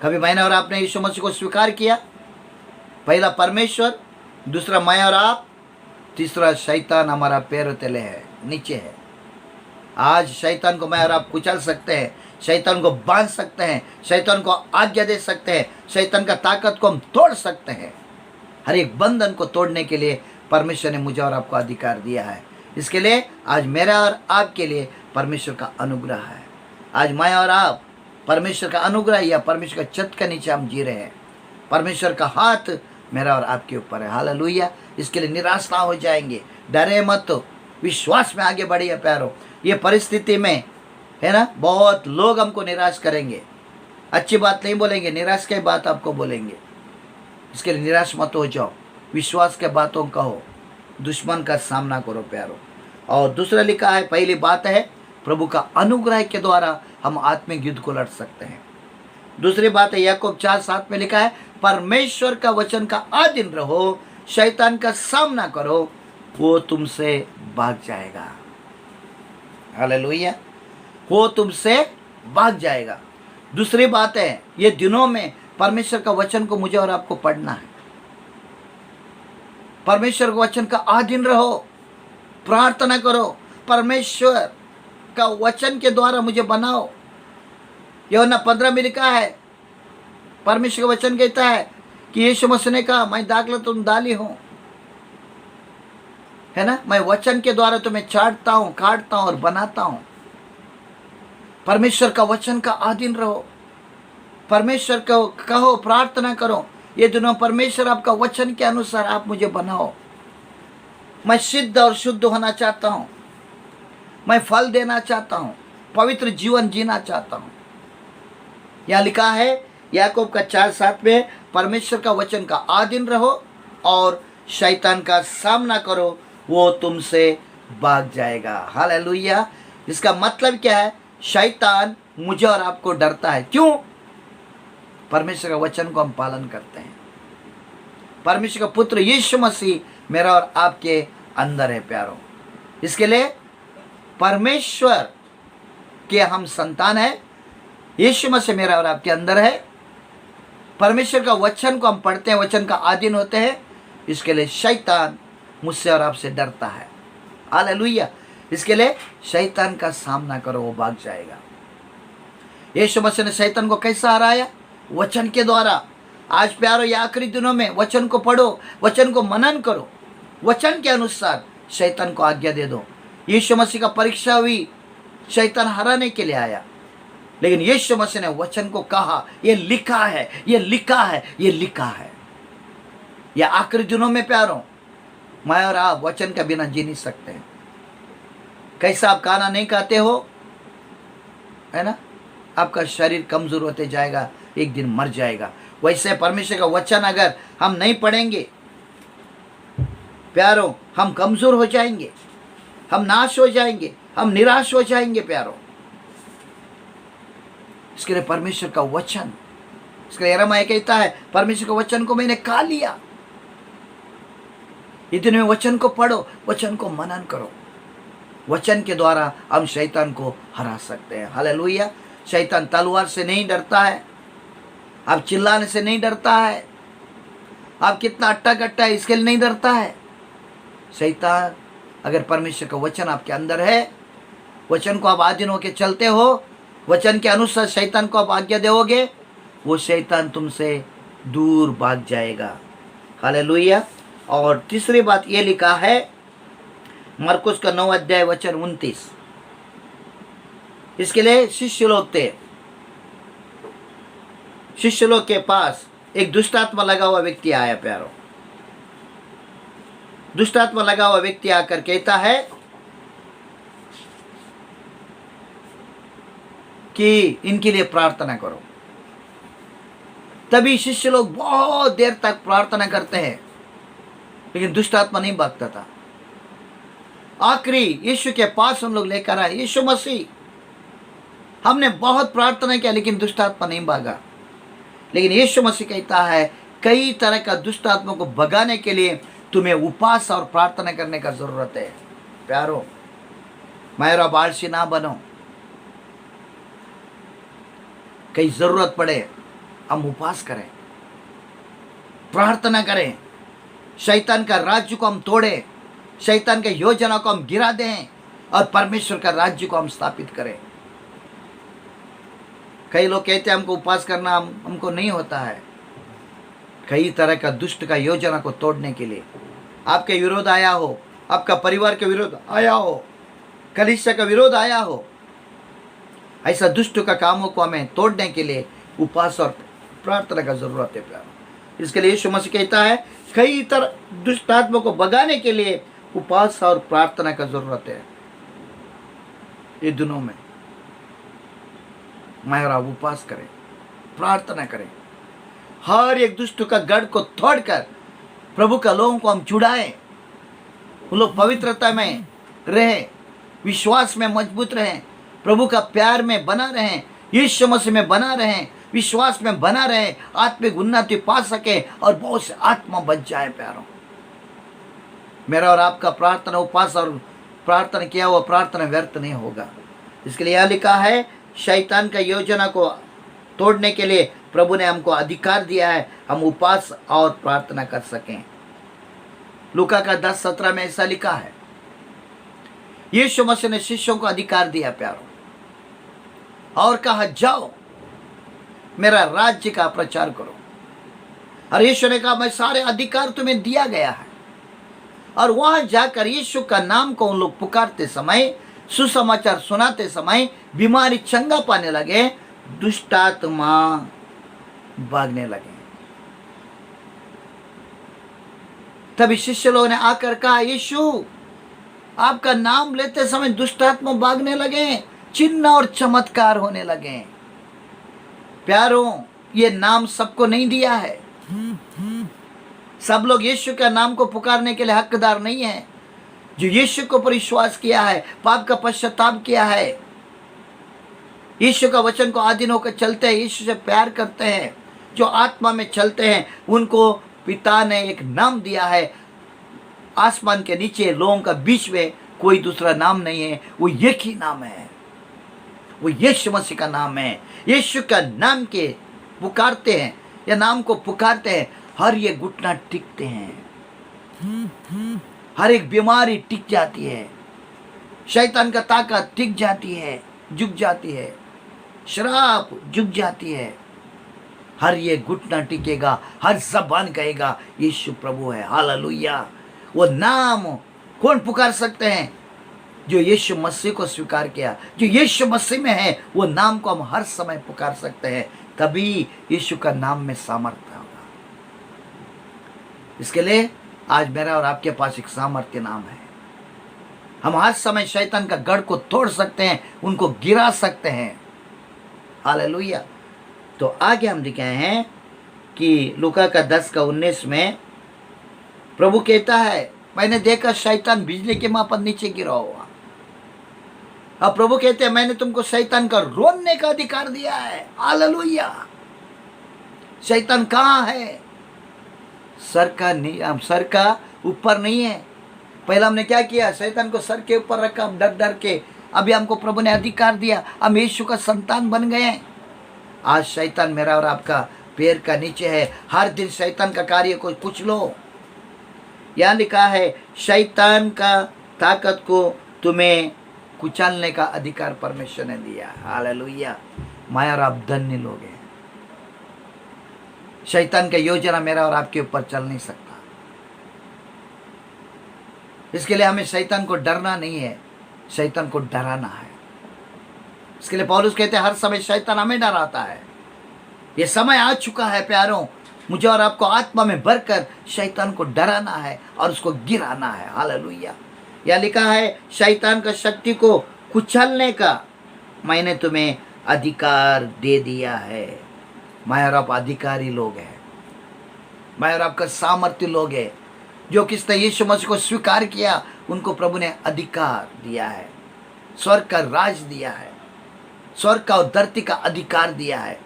कभी मैंने और आपने यीशु मसीह को स्वीकार किया? पहला परमेश्वर, दूसरा मैं और आप, तीसरा शैतान हमारा पैर तले है, नीचे है। आज शैतान को मैं और आप कुचल सकते हैं, शैतान को बांध सकते हैं, शैतान को आज्ञा दे सकते हैं, शैतान का ताकत को हम तोड़ सकते हैं। हर एक बंधन को तोड़ने के लिए परमेश्वर ने मुझे और आपको अधिकार दिया है। इसके लिए आज मेरा और आपके लिए परमेश्वर का अनुग्रह है। आज मैं और आप परमेश्वर का अनुग्रह या परमेश्वर का छत के नीचे हम जी रहे हैं। परमेश्वर का हाथ मेरा और आपके ऊपर है। हालेलुया। इसके लिए निराश ना हो जाएंगे, डरे मत, विश्वास में आगे बढ़िए प्यारो। ये परिस्थिति में, है ना, बहुत लोग हमको निराश करेंगे, अच्छी बात नहीं बोलेंगे, निराश की बात आपको बोलेंगे। इसके लिए निराश मत हो जाओ, विश्वास के बातों कहो, दुश्मन का सामना करो प्यारो। और दूसरा लिखा है, पहली बात है प्रभु का अनुग्रह के द्वारा हम आत्मिक युद्ध को लड़ सकते हैं। दूसरी बात है याकूब 4:7 में लिखा है, परमेश्वर का वचन का आधीन रहो, शैतान का सामना करो, वो तुमसे भाग जाएगा। हालेलुया। वो तुमसे भाग जाएगा। दूसरी बात है, ये दिनों में परमेश्वर का वचन को मुझे और आपको पढ़ना है। परमेश्वर के वचन का अधीन रहो, प्रार्थना करो, परमेश्वर का वचन के द्वारा मुझे बनाओ। यूहन्ना 15 में लिखा है, परमेश्वर का वचन कहता है कि यीशु मसीह ने कहा, मैं दाखला तुम दाली हूं, है ना, मैं वचन के द्वारा तुम्हें चाटता हूं, काटता हूं और बनाता हूं। परमेश्वर का वचन का अधीन रहो, परमेश्वर को कहो, प्रार्थना करो, ये दोनों परमेश्वर आपका वचन के अनुसार आप मुझे बनाओ। मैं सिद्ध और शुद्ध होना चाहता हूं, मैं फल देना चाहता हूं, पवित्र जीवन जीना चाहता हूं। यहां लिखा है याकूब का 4:7 में, परमेश्वर का वचन का अधीन रहो और शैतान का सामना करो, वो तुमसे भाग जाएगा। हालेलुया। इसका मतलब क्या है? शैतान मुझे और आपको डरता है। क्यों? परमेश्वर का वचन को हम पालन करते हैं। परमेश्वर का पुत्र यीशु मसीह मेरा और आपके अंदर है प्यारो। इसके लिए परमेश्वर के हम संतान है, यीशु मसीह मेरा और आपके अंदर है। परमेश्वर का वचन को हम पढ़ते हैं, वचन का अधीन होते हैं। इसके लिए शैतान मुझसे और आपसे डरता है। हालेलुया। इसके लिए शैतान का सामना करो, वो भाग जाएगा। यीशु मसीह ने शैतान को कैसा हराया? वचन के द्वारा। आज प्यारो, ये आखिरी दिनों में वचन को पढ़ो, वचन को मनन करो, वचन के अनुसार शैतान को आज्ञा दे दो। यीशु मसीह का परीक्षा हुई, शैतान हराने के लिए आया, लेकिन यीशु मसीह ने वचन को कहा, ये लिखा है, ये लिखा है, ये लिखा है। या आखिरी दिनों में प्यारो, मैं और आप वचन के बिना जी नहीं सकते हैं। कैसा आप खाना नहीं खाते हो, है ना, आपका शरीर कमजोर होते जाएगा, एक दिन मर जाएगा। वैसे परमेश्वर का वचन अगर हम नहीं पढ़ेंगे प्यारो, हम कमजोर हो जाएंगे, हम नाश हो जाएंगे, हम निराश हो जाएंगे प्यारो। इसके लिए परमेश्वर का वचन, इसके लिए यिर्मयाह कहता है, परमेश्वर के वचन को मैंने खा लिया। इतने में वचन को पढ़ो, वचन को मनन करो। वचन के द्वारा हम शैतान को हरा सकते हैं। हालेलुया। शैतान तलवार से नहीं डरता है, आप चिल्लाने से नहीं डरता है, आप कितना अट्टा कट्टा है इसके लिए नहीं डरता है। शैतान, अगर परमेश्वर का वचन आपके अंदर है, वचन को आप अधीन होकर चलते हो, वचन के अनुसार शैतान को आप आज्ञा दोगे, वो शैतान तुमसे दूर भाग जाएगा। हालेलुया। और तीसरी बात ये लिखा है मरकुस का 9 अध्याय वचन 29। इसके लिए शिष्य लोग थे, शिष्य लोग के पास एक दुष्ट आत्मा लगा हुआ व्यक्ति आया प्यारो। दुष्ट आत्मा लगा हुआ व्यक्ति आकर कहता है कि इनके लिए प्रार्थना करो। तभी शिष्य लोग बहुत देर तक प्रार्थना करते हैं, लेकिन दुष्ट आत्मा नहीं भागता था। आखिरी यीशु के पास उन लोग लेकर आए, यीशु मसीह हमने बहुत प्रार्थना किया लेकिन दुष्ट आत्मा नहीं भागा। लेकिन यीशु मसीह कहता है कई तरह का दुष्ट आत्मा को भगाने के लिए तुम्हें उपवास और प्रार्थना करने का जरूरत है। प्यारो, मैं और आलसी ना बनो। कई जरूरत पड़े हम उपवास करें, प्रार्थना करें, शैतान का राज्य को हम तोड़े, शैतान के योजना को हम गिरा दें और परमेश्वर का राज्य को हम स्थापित करें। कई लोग कहते हैं हमको उपवास करना हमको नहीं होता है। कई तरह का दुष्ट का योजना को तोड़ने के लिए, आपके विरोध आया हो, आपका परिवार के विरोध आया हो, कलीसिया का विरोध आया हो, ऐसा दुष्ट का कामों को हमें तोड़ने के लिए उपवास और प्रार्थना का जरूरत है प्यार। इसके लिए यीशु मसीह कहता है कई तरह दुष्ट आत्मा को भगाने के लिए उपवास और प्रार्थना का जरूरत है। ये दिनों में मैं और आप उपवास करें, प्रार्थना करें, हर एक दुष्ट का गढ़ को तोड़कर प्रभु का लोगों को हम छुड़ाएं। वो लोग पवित्रता में रहें, विश्वास में मजबूत रहें, प्रभु का प्यार में बना रहें, यीशु मसीह में बना रहें, विश्वास में बना रहें, आत्मिक उन्नति पा सके और बहुत से आत्मा बच जाए। प्यारों, मेरा और आपका प्रार्थना, उपवास और प्रार्थना किया हुआ प्रार्थना व्यर्थ नहीं होगा। इसके लिए यह लिखा है शैतान का योजना को तोड़ने के लिए प्रभु ने हमको अधिकार दिया है, हम उपवास और प्रार्थना कर सकें। लूका का 10:17 में ऐसा लिखा है, यीशु मसीह ने शिष्यों को अधिकार दिया प्यारों, और कहा जाओ मेरा राज्य का प्रचार करो। और यीशु ने कहा मैं सारे अधिकार तुम्हें दिया गया है। और वहां जाकर यीशु का नाम को उन लोग पुकारते समय, सुसमाचार सुनाते समय बीमारी चंगा पाने लगे, दुष्ट आत्मा भागने लगे। तभी शिष्य लोगों ने आकर कहा यीशु आपका नाम लेते समय दुष्ट आत्मा भागने लगे, चिन्ह और चमत्कार होने लगे। प्यारों, ये नाम सबको नहीं दिया है। सब लोग यीशु का नाम को पुकारने के लिए हकदार नहीं है। जो यीशु को पर विश्वास किया है, पाप का पश्चाताप किया है, यीशु का वचन को आधीन होकर चलते हैं, यीशु से प्यार करते हैं, जो आत्मा में चलते हैं, उनको पिता ने एक नाम दिया है। आसमान के नीचे लोगों का बीच में कोई दूसरा नाम नहीं है, वो एक ही नाम है, वो यीशु मसीह का नाम है। यीशु का नाम के पुकारते हैं, या नाम को पुकारते हैं, हर ये घुटना टिकते हैं, हर एक बीमारी टिक जाती है, शैतान का ताकत टिक जाती है, झुक जाती है, शराब झुक जाती है, हर ये घुटना टिकेगा, हर जबान कहेगा यीशु प्रभु है। हालेलुया। वो नाम कौन पुकार सकते हैं? जो यीशु मसीह को स्वीकार किया, जो यीशु मसीह में है, वो नाम को हम हर समय पुकार सकते हैं। तभी यीशु का नाम में सामर्थ्य होगा। इसके लिए आज मेरा और आपके पास एक सामर्थ्य नाम है। हम हर समय शैतान का गढ़ को तोड़ सकते हैं, उनको गिरा सकते हैं। हालेलुया। तो आगे हम दिखे हैं कि लूका का 10:19 में प्रभु कहता है मैंने देखा शैतान बिजली के मां पर नीचे गिरा हुआ। अब प्रभु कहते हैं मैंने तुमको शैतान का रोने का अधिकार दिया है। हालेलुया। शैतान कहाँ है? सर का ऊपर नहीं है। पहले हमने क्या किया? शैतान को सर के ऊपर रखा, हम डर डर के। अभी हमको प्रभु ने अधिकार दिया, हम यीशु का संतान बन गए। आज शैतान मेरा और आपका पैर का नीचे है। हर दिन शैतान का कार्य को पूछ लो। यहाँ लिखा है शैतान का ताकत को तुम्हें कुचलने का अधिकार परमेश्वर ने दिया। हालेलुया। मैं और आप धन्य लोग हैं। शैतान का योजना मेरा और आपके ऊपर चल नहीं सकता। इसके लिए हमें शैतान को डरना नहीं है, शैतान को डराना है। इसके लिए पौलुस कहते हैं हर समय शैतान हमें डराता है। ये समय आ चुका है प्यारों, मुझे और आपको आत्मा में भरकर शैतान को डराना है और उसको गिराना है। हालेलुया। यह लिखा है शैतान का शक्ति को कुचलने का मैंने तुम्हें अधिकार दे दिया है। मैं और आप अधिकारी लोग हैं, मैं और आपका सामर्थ्य लोग हैं। जो किसने यीशु मसीह को स्वीकार किया उनको प्रभु ने अधिकार दिया है, स्वर्ग का राज दिया है, स्वर्ग का और धरती का अधिकार दिया है।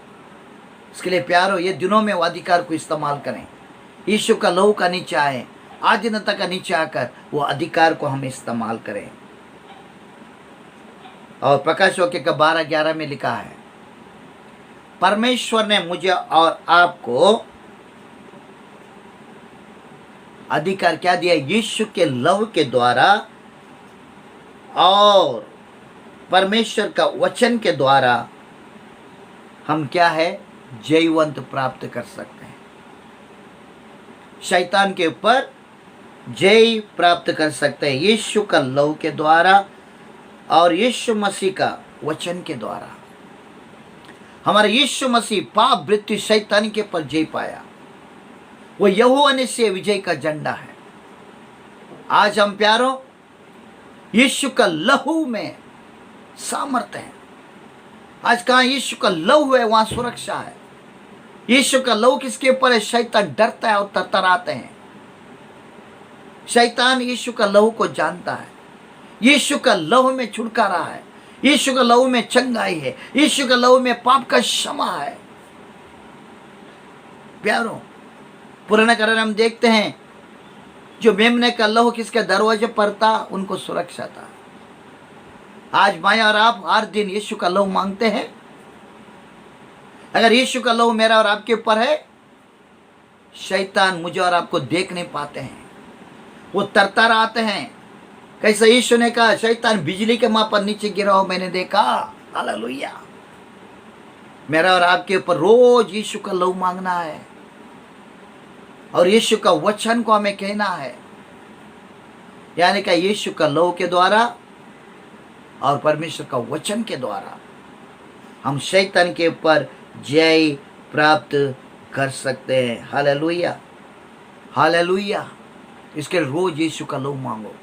इसके लिए प्यारो, ये दिनों में वो अधिकार को इस्तेमाल करें। यीशु का लहू का नीचे आए, आधीनता का नीचे आकर वो अधिकार को हम इस्तेमाल करें। और प्रकाश वाक्य का 12:11 में लिखा है, परमेश्वर ने मुझे और आपको अधिकार क्या दिया? यीशु के लहू के द्वारा और परमेश्वर का वचन के द्वारा हम क्या है? जयवंत प्राप्त कर सकते हैं। शैतान के ऊपर जय प्राप्त कर सकते हैं यीशु का लहू के द्वारा और यीशु मसीह का वचन के द्वारा। हमारा यीशु मसीह पाप, मृत्यु, शैतान के ऊपर जय पाया। वो यहोवा ने से विजय का झंडा है। आज हम प्यारों, यीशु का लहू में सामर्थ्य है। आज कहाँ यीशु का लहू है वहां सुरक्षा है। यीशु का लहू किसके ऊपर है? शैतान डरता है और तरतराते हैं। शैतान यीशु का लहू को जानता है। यीशु का लहू में छुटकारा है, यीशु का लहू में चंगाई है, यीशु का लहू में पाप का क्षमा है। प्यारों, पुराने कारण हम देखते हैं जो मेमने का लहू किसके दरवाजे पर था उनको सुरक्षा था। आज मैं और आप हर दिन यीशु का लहू मांगते हैं। अगर यीशु का लहू मेरा और आपके ऊपर है, शैतान मुझे और आपको देख नहीं पाते हैं, वो तरतर आते हैं। कैसे यीशु ने कहा, शैतान बिजली के मां पर नीचे गिरा हो मैंने देखा। हालेलुया। मेरा और आपके ऊपर रोज यीशु का लहू मांगना है और यीशु का वचन को हमें कहना है। यानी कि यीशु का लहू के द्वारा और परमेश्वर का वचन के द्वारा हम शैतान के ऊपर जय प्राप्त कर सकते हैं। Hallelujah, hallelujah. इसके रोज यीशु का लहू मांगो।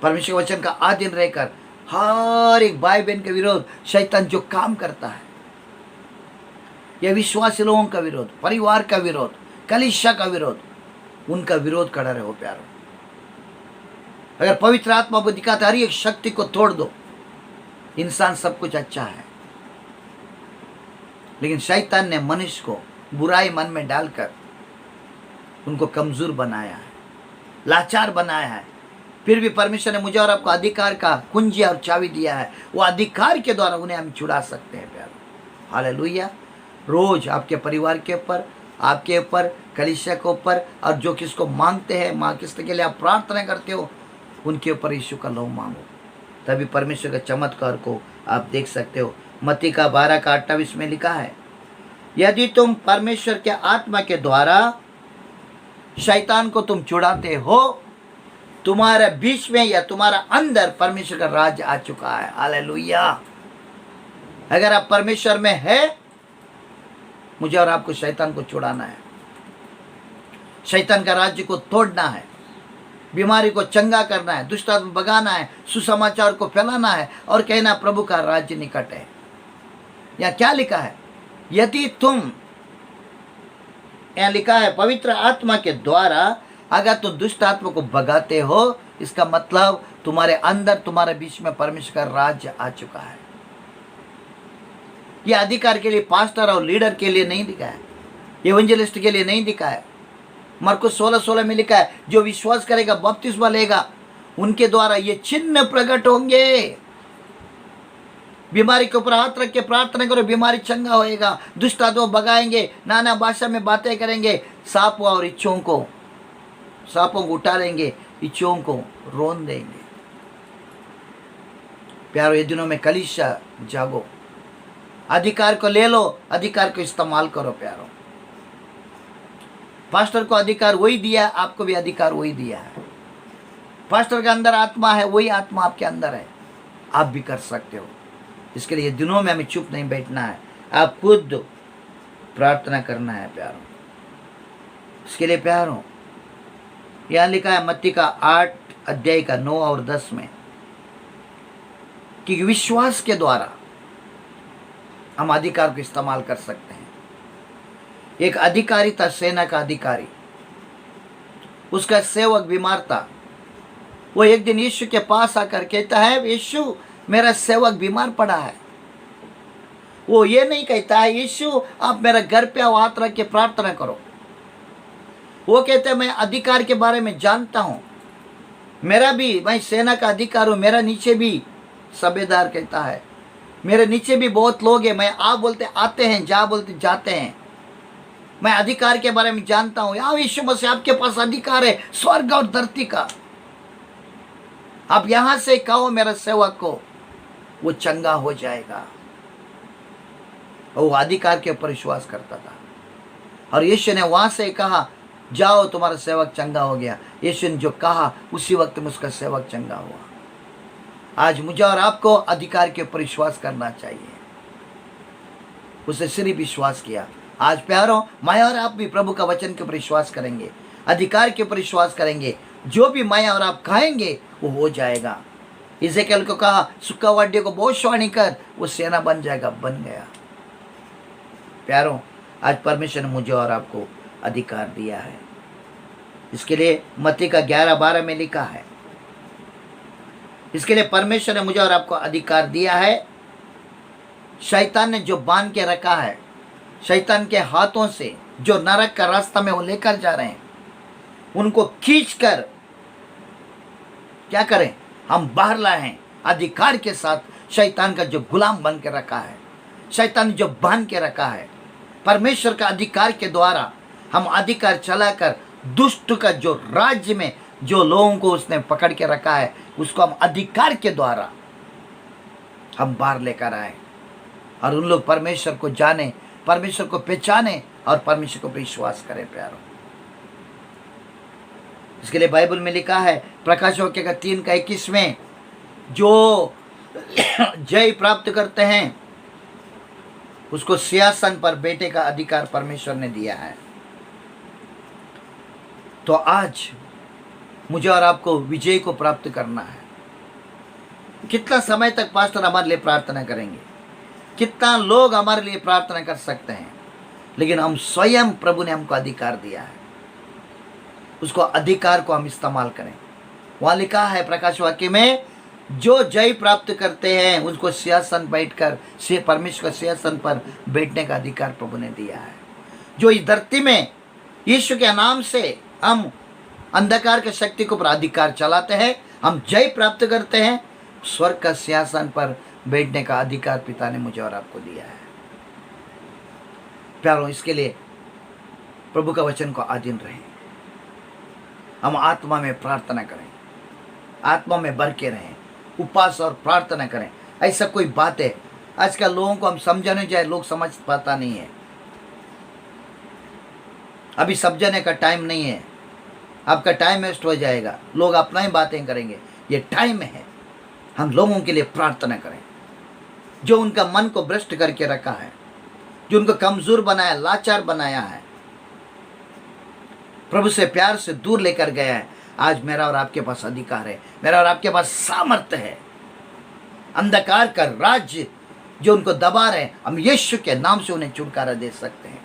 परमेश्वर के वचन का अधीन रहकर हर एक भाई बहन के विरोध शैतान जो काम करता है, यह विश्वासी लोगों का विरोध, परिवार का विरोध, कलीसिया का विरोध, उनका विरोध खड़ा रहो प्यारो। अगर पवित्र आत्मा को दिखाता हर एक शक्ति को तोड़ दो, इंसान सब कुछ अच्छा है। लेकिन शैतान ने मनुष्य को बुराई मन में डालकर उनको कमजोर बनाया है, लाचार बनाया है। फिर भी परमेश्वर ने मुझे और आपको अधिकार का कुंजी और चाबी दिया है। वो अधिकार के द्वारा उन्हें हम छुड़ा सकते हैं प्यारो। हालेलुया। रोज आपके परिवार के ऊपर, आपके ऊपर, कलीसिया के ऊपर और जो किसको मांगते हैं, माँ किसके लिए आप प्रार्थना करते हो, उनके ऊपर यीशु का लहू मांगो, तभी परमेश्वर के चमत्कार को आप देख सकते हो। मत्ती का 12:28 में लिखा है, यदि तुम परमेश्वर के आत्मा के द्वारा शैतान को तुम छुड़ाते हो, तुम्हारे बीच में या तुम्हारा अंदर परमेश्वर का राज्य आ चुका है। हालेलुया। अगर आप परमेश्वर में है, मुझे और आपको शैतान को छुड़ाना है, शैतान का राज्य को तोड़ना है, बीमारी को चंगा करना है, दुष्ट आत्मा भगाना है, सुसमाचार को फैलाना है और कहना प्रभु का राज्य निकट है। या क्या लिखा है? यदि तुम, यहाँ लिखा है पवित्र आत्मा के द्वारा अगर तुम दुष्ट आत्मा को भगाते हो, इसका मतलब तुम्हारे अंदर, तुम्हारे बीच में परमेश्वर का राज्य आ चुका है। यह अधिकार के लिए पास्टर और लीडर के लिए नहीं दिखा है, एवेंजलिस्ट के लिए नहीं दिखा है। मरकुस 16:16 में लिखा है, जो विश्वास करेगा बपतिस्मा लेगा, उनके द्वारा ये चिन्ह प्रकट होंगे। बीमारी के ऊपर हाथ रख के प्रार्थना करो, बीमारी चंगा होएगा, दुष्ट आत्मा भगाएंगे, नाना भाषा में बातें करेंगे, सांपों और इच्छों को, सांपों को उठा लेंगे, इच्छों को रोन देंगे। प्यारो, ये दिनों में कलीसिया जागो, अधिकार को ले लो, अधिकार को इस्तेमाल करो प्यारो। पास्टर को अधिकार वही दिया है, आपको भी अधिकार वही दिया है। पास्टर के अंदर आत्मा है, वही आत्मा आपके अंदर है, आप भी कर सकते हो। इसके लिए दिनों में हमें चुप नहीं बैठना है, आप खुद प्रार्थना करना है प्यारो। इसके लिए प्यारो, यहाँ लिखा है मत्ती का 8:9 और 10 में कि विश्वास के द्वारा हम अधिकार को इस्तेमाल कर सकते हैं। एक अधिकारी था, सेना का अधिकारी, उसका सेवक बीमार था। वो एक दिन यीशु के पास आकर कहता है, यीशु मेरा सेवक बीमार पड़ा है। वो ये नहीं कहता है, यीशु आप मेरा घर पे आओ, हाथ रख के प्रार्थना करो। वो कहते हैं, मैं अधिकार के बारे में जानता हूं, मैं सेना का अधिकार हूं, मेरा नीचे भी सूबेदार कहता है, मेरे नीचे भी बहुत लोग हैं, मैं आप बोलते आते हैं, जा बोलते जाते हैं, मैं अधिकार के बारे में जानता हूं। या यीशु मसीह आपके पास अधिकार है स्वर्ग और धरती का। आप यहां से कहो मेरे सेवक को, वो चंगा हो जाएगा। वो अधिकार के ऊपर विश्वास करता था। और यीशु ने वहां से कहा, जाओ तुम्हारा सेवक चंगा हो गया। यीशु ने जो कहा उसी वक्त में उसका सेवक चंगा हुआ। आज मुझे और आपको अधिकार के ऊपर विश्वास करना चाहिए। उसे सिर्फ विश्वास किया। आज प्यारों, मैं और आप भी प्रभु का वचन के ऊपर विश्वास करेंगे, अधिकार के ऊपर विश्वास करेंगे, जो भी मैं और आप खाएंगे वो हो जाएगा। इज़ेकियल को कहा, सूखा वाड्य को भविष्यवाणी कर, वो सेना बन जाएगा, बन गया। प्यारों, आज परमेश्वर ने मुझे और आपको अधिकार दिया है। इसके लिए मत्ती का 11:12 में लिखा है, इसके लिए परमेश्वर ने मुझे और आपको अधिकार दिया है। शैतान ने जो बांध के रखा है, शैतान के हाथों से जो नरक का रास्ता में वो लेकर जा रहे हैं, उनको खींचकर क्या करें, हम बाहर लाए हैं अधिकार के साथ। शैतान का जो गुलाम बन के रखा है, शैतान जो बांध के रखा है, परमेश्वर का अधिकार के द्वारा हम अधिकार चलाकर दुष्ट का जो राज्य में जो लोगों को उसने पकड़ के रखा है, उसको हम अधिकार के द्वारा हम बाहर लेकर आए और उन लोग परमेश्वर को जाने, परमेश्वर को पहचाने और परमेश्वर को विश्वास करें। प्यारों, इसके लिए बाइबल में लिखा है प्रकाशवाक्य का 3:21 में, जो जय प्राप्त करते हैं उसको सिंहासन पर बैठने का अधिकार परमेश्वर ने दिया है। तो आज मुझे और आपको विजय को प्राप्त करना है। कितना समय तक पास्टर हमारे लिए प्रार्थना करेंगे, कितना लोग हमारे लिए प्रार्थना कर सकते हैं, लेकिन हम स्वयं, प्रभु ने हमको अधिकार दिया है, उसको अधिकार को हम इस्तेमाल करें। वहां लिखा है प्रकाश वाक्य में, जो जय प्राप्त करते हैं उनको सिंहासन बैठकर परमेश्वर का सिंहासन पर बैठने का अधिकार प्रभु ने दिया है। जो इस धरती में यीशु के नाम से हम अंधकार के शक्ति के ऊपर अधिकार चलाते हैं, हम जय प्राप्त करते हैं, स्वर्ग का सिंहासन पर बैठने का अधिकार पिता ने मुझे और आपको दिया है। प्यारों, इसके लिए प्रभु का वचन को अधीन रहें, हम आत्मा में प्रार्थना करें, आत्मा में भर के रहें, उपवास और प्रार्थना करें। ऐसा कोई बात है आजकल लोगों को हम समझाने जाए, लोग समझ पाता नहीं है। अभी समझाने का टाइम नहीं है, आपका टाइम वेस्ट हो जाएगा, लोग अपना ही बातें करेंगे। ये टाइम है हम लोगों के लिए प्रार्थना करें। जो उनका मन को भ्रष्ट करके रखा है, जो उनको कमजोर बनाया, लाचार बनाया है, प्रभु से प्यार से दूर लेकर गया है, आज मेरा और आपके पास अधिकार है, मेरा और आपके पास सामर्थ्य है। अंधकार का राज्य जो उनको दबा रहे, हम यीशु के नाम से उन्हें छुटकारा दे सकते हैं,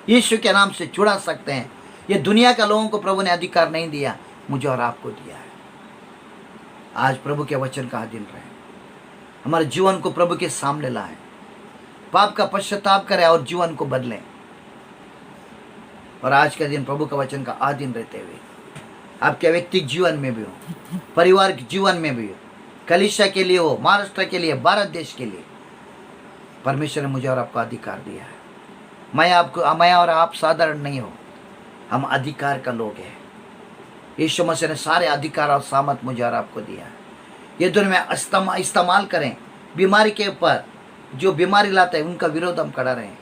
यीशु के नाम से छुड़ा सकते हैं। ये दुनिया का लोगों को प्रभु ने अधिकार नहीं दिया, मुझे और आपको दिया है। आज प्रभु के वचन का अधीन रहे, हमारे जीवन को प्रभु के सामने लाएं, पाप का पश्चाताप करें और जीवन को बदलें। और आज के दिन प्रभु का वचन का अधीन रहते हुए आपके व्यक्तिगत जीवन में भी हो, परिवार के जीवन में भी हो, कलीसिया के लिए हो, महाराष्ट्र के लिए, भारत देश के लिए, परमेश्वर ने मुझे और आपको अधिकार दिया है। मैं और आप साधारण नहीं हो, हम अधिकार का लोग हैं। यीशु मसीह ने सारे अधिकार और सामर्थ मुझे और आपको दिया है। ये दुनिया में इस्तेमाल करें। बीमारी के ऊपर जो बीमारी लाते हैं उनका विरोध हम करा रहे हैं।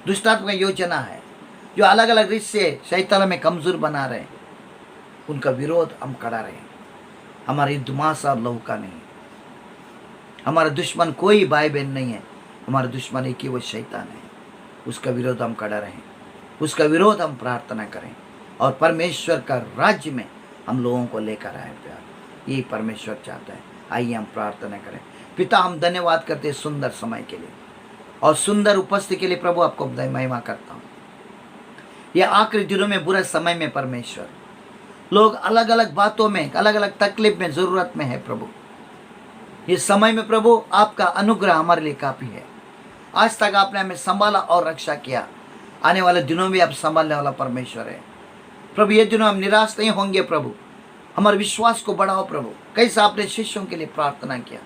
दुष्टात्मा योजना है जो अलग अलग रीत से शैतान में कमजोर बना रहे हैं, उनका विरोध हम करा रहे हैं। हमारी दुमासा और लहू का नहीं, हमारा दुश्मन कोई भाई बहन नहीं है, हमारा दुश्मन एक ही वो शैतान है। उसका विरोध हम करा रहे हैं, उसका विरोध हम प्रार्थना करें और परमेश्वर का राज्य में हम लोगों को लेकर आए। प्यार, यही परमेश्वर चाहता है। आइए हम प्रार्थना करें। पिता, हम धन्यवाद करते हैं सुंदर समय के लिए और सुंदर उपस्थिति के लिए। प्रभु, आपको महिमा करता हूँ। ये आखिरी दिनों में, बुरे समय में परमेश्वर, लोग अलग अलग बातों में, अलग अलग तकलीफ में, जरूरत में है प्रभु। ये समय में प्रभु आपका अनुग्रह हमारे लिए काफी है। आज तक आपने हमें संभाला और रक्षा किया, आने वाले दिनों में आप संभालने वाला परमेश्वर है प्रभु। ये दिनों हम निराश नहीं होंगे प्रभु, हमारे विश्वास को बढ़ाओ प्रभु। कैसे आपने शिष्यों के लिए प्रार्थना किया,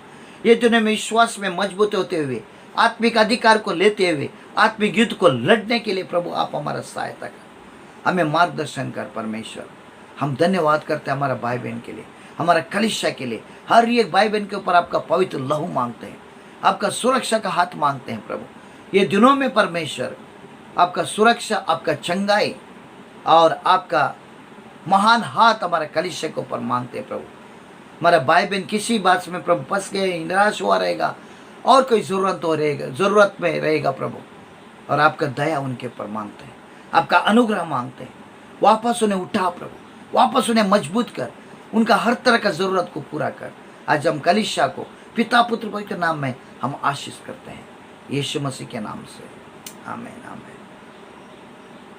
ये दिनों में विश्वास में मजबूत होते हुए, आत्मिक अधिकार को लेते हुए, आत्मिक युद्ध को लड़ने के लिए प्रभु आप हमारा सहायता कर, हमें मार्गदर्शन कर परमेश्वर। हम धन्यवाद करते हैं हमारा भाई बहन के लिए, हमारा कलीसिया के लिए, हर एक भाई बहन के ऊपर आपका पवित्र लहू मांगते हैं, आपका सुरक्षा का हाथ मांगते हैं प्रभु। ये दिनों में परमेश्वर आपका सुरक्षा, आपका चंगाई और आपका महान हाथ हमारे कलीसिया के ऊपर मांगते हैं प्रभु। हमारा भाई बहन किसी बात में प्रभु फंस गए, निराश हुआ रहेगा और कोई जरूरत में रहेगा प्रभु, और आपका दया उनके ऊपर मांगते हैं, आपका अनुग्रह मांगते हैं। वापस उन्हें उठा प्रभु, वापस उन्हें मजबूत कर, उनका हर तरह का जरूरत को पूरा कर। आज हम कलीसिया को पिता पुत्र पवित्र नाम में हम आशीष करते हैं, यीशु मसीह के नाम से, आमीन आमीन।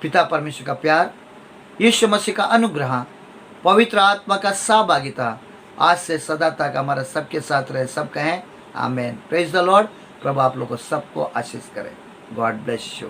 पिता परमेश्वर का प्यार, यीशु मसीह का अनुग्रह, पवित्र आत्मा का सहभागिता आज से सदा तक हमारा सबके साथ रहे। सब कहें आमीन। Praise the Lord. प्रभु आप लोगों को सबको आशीष करे। God bless you.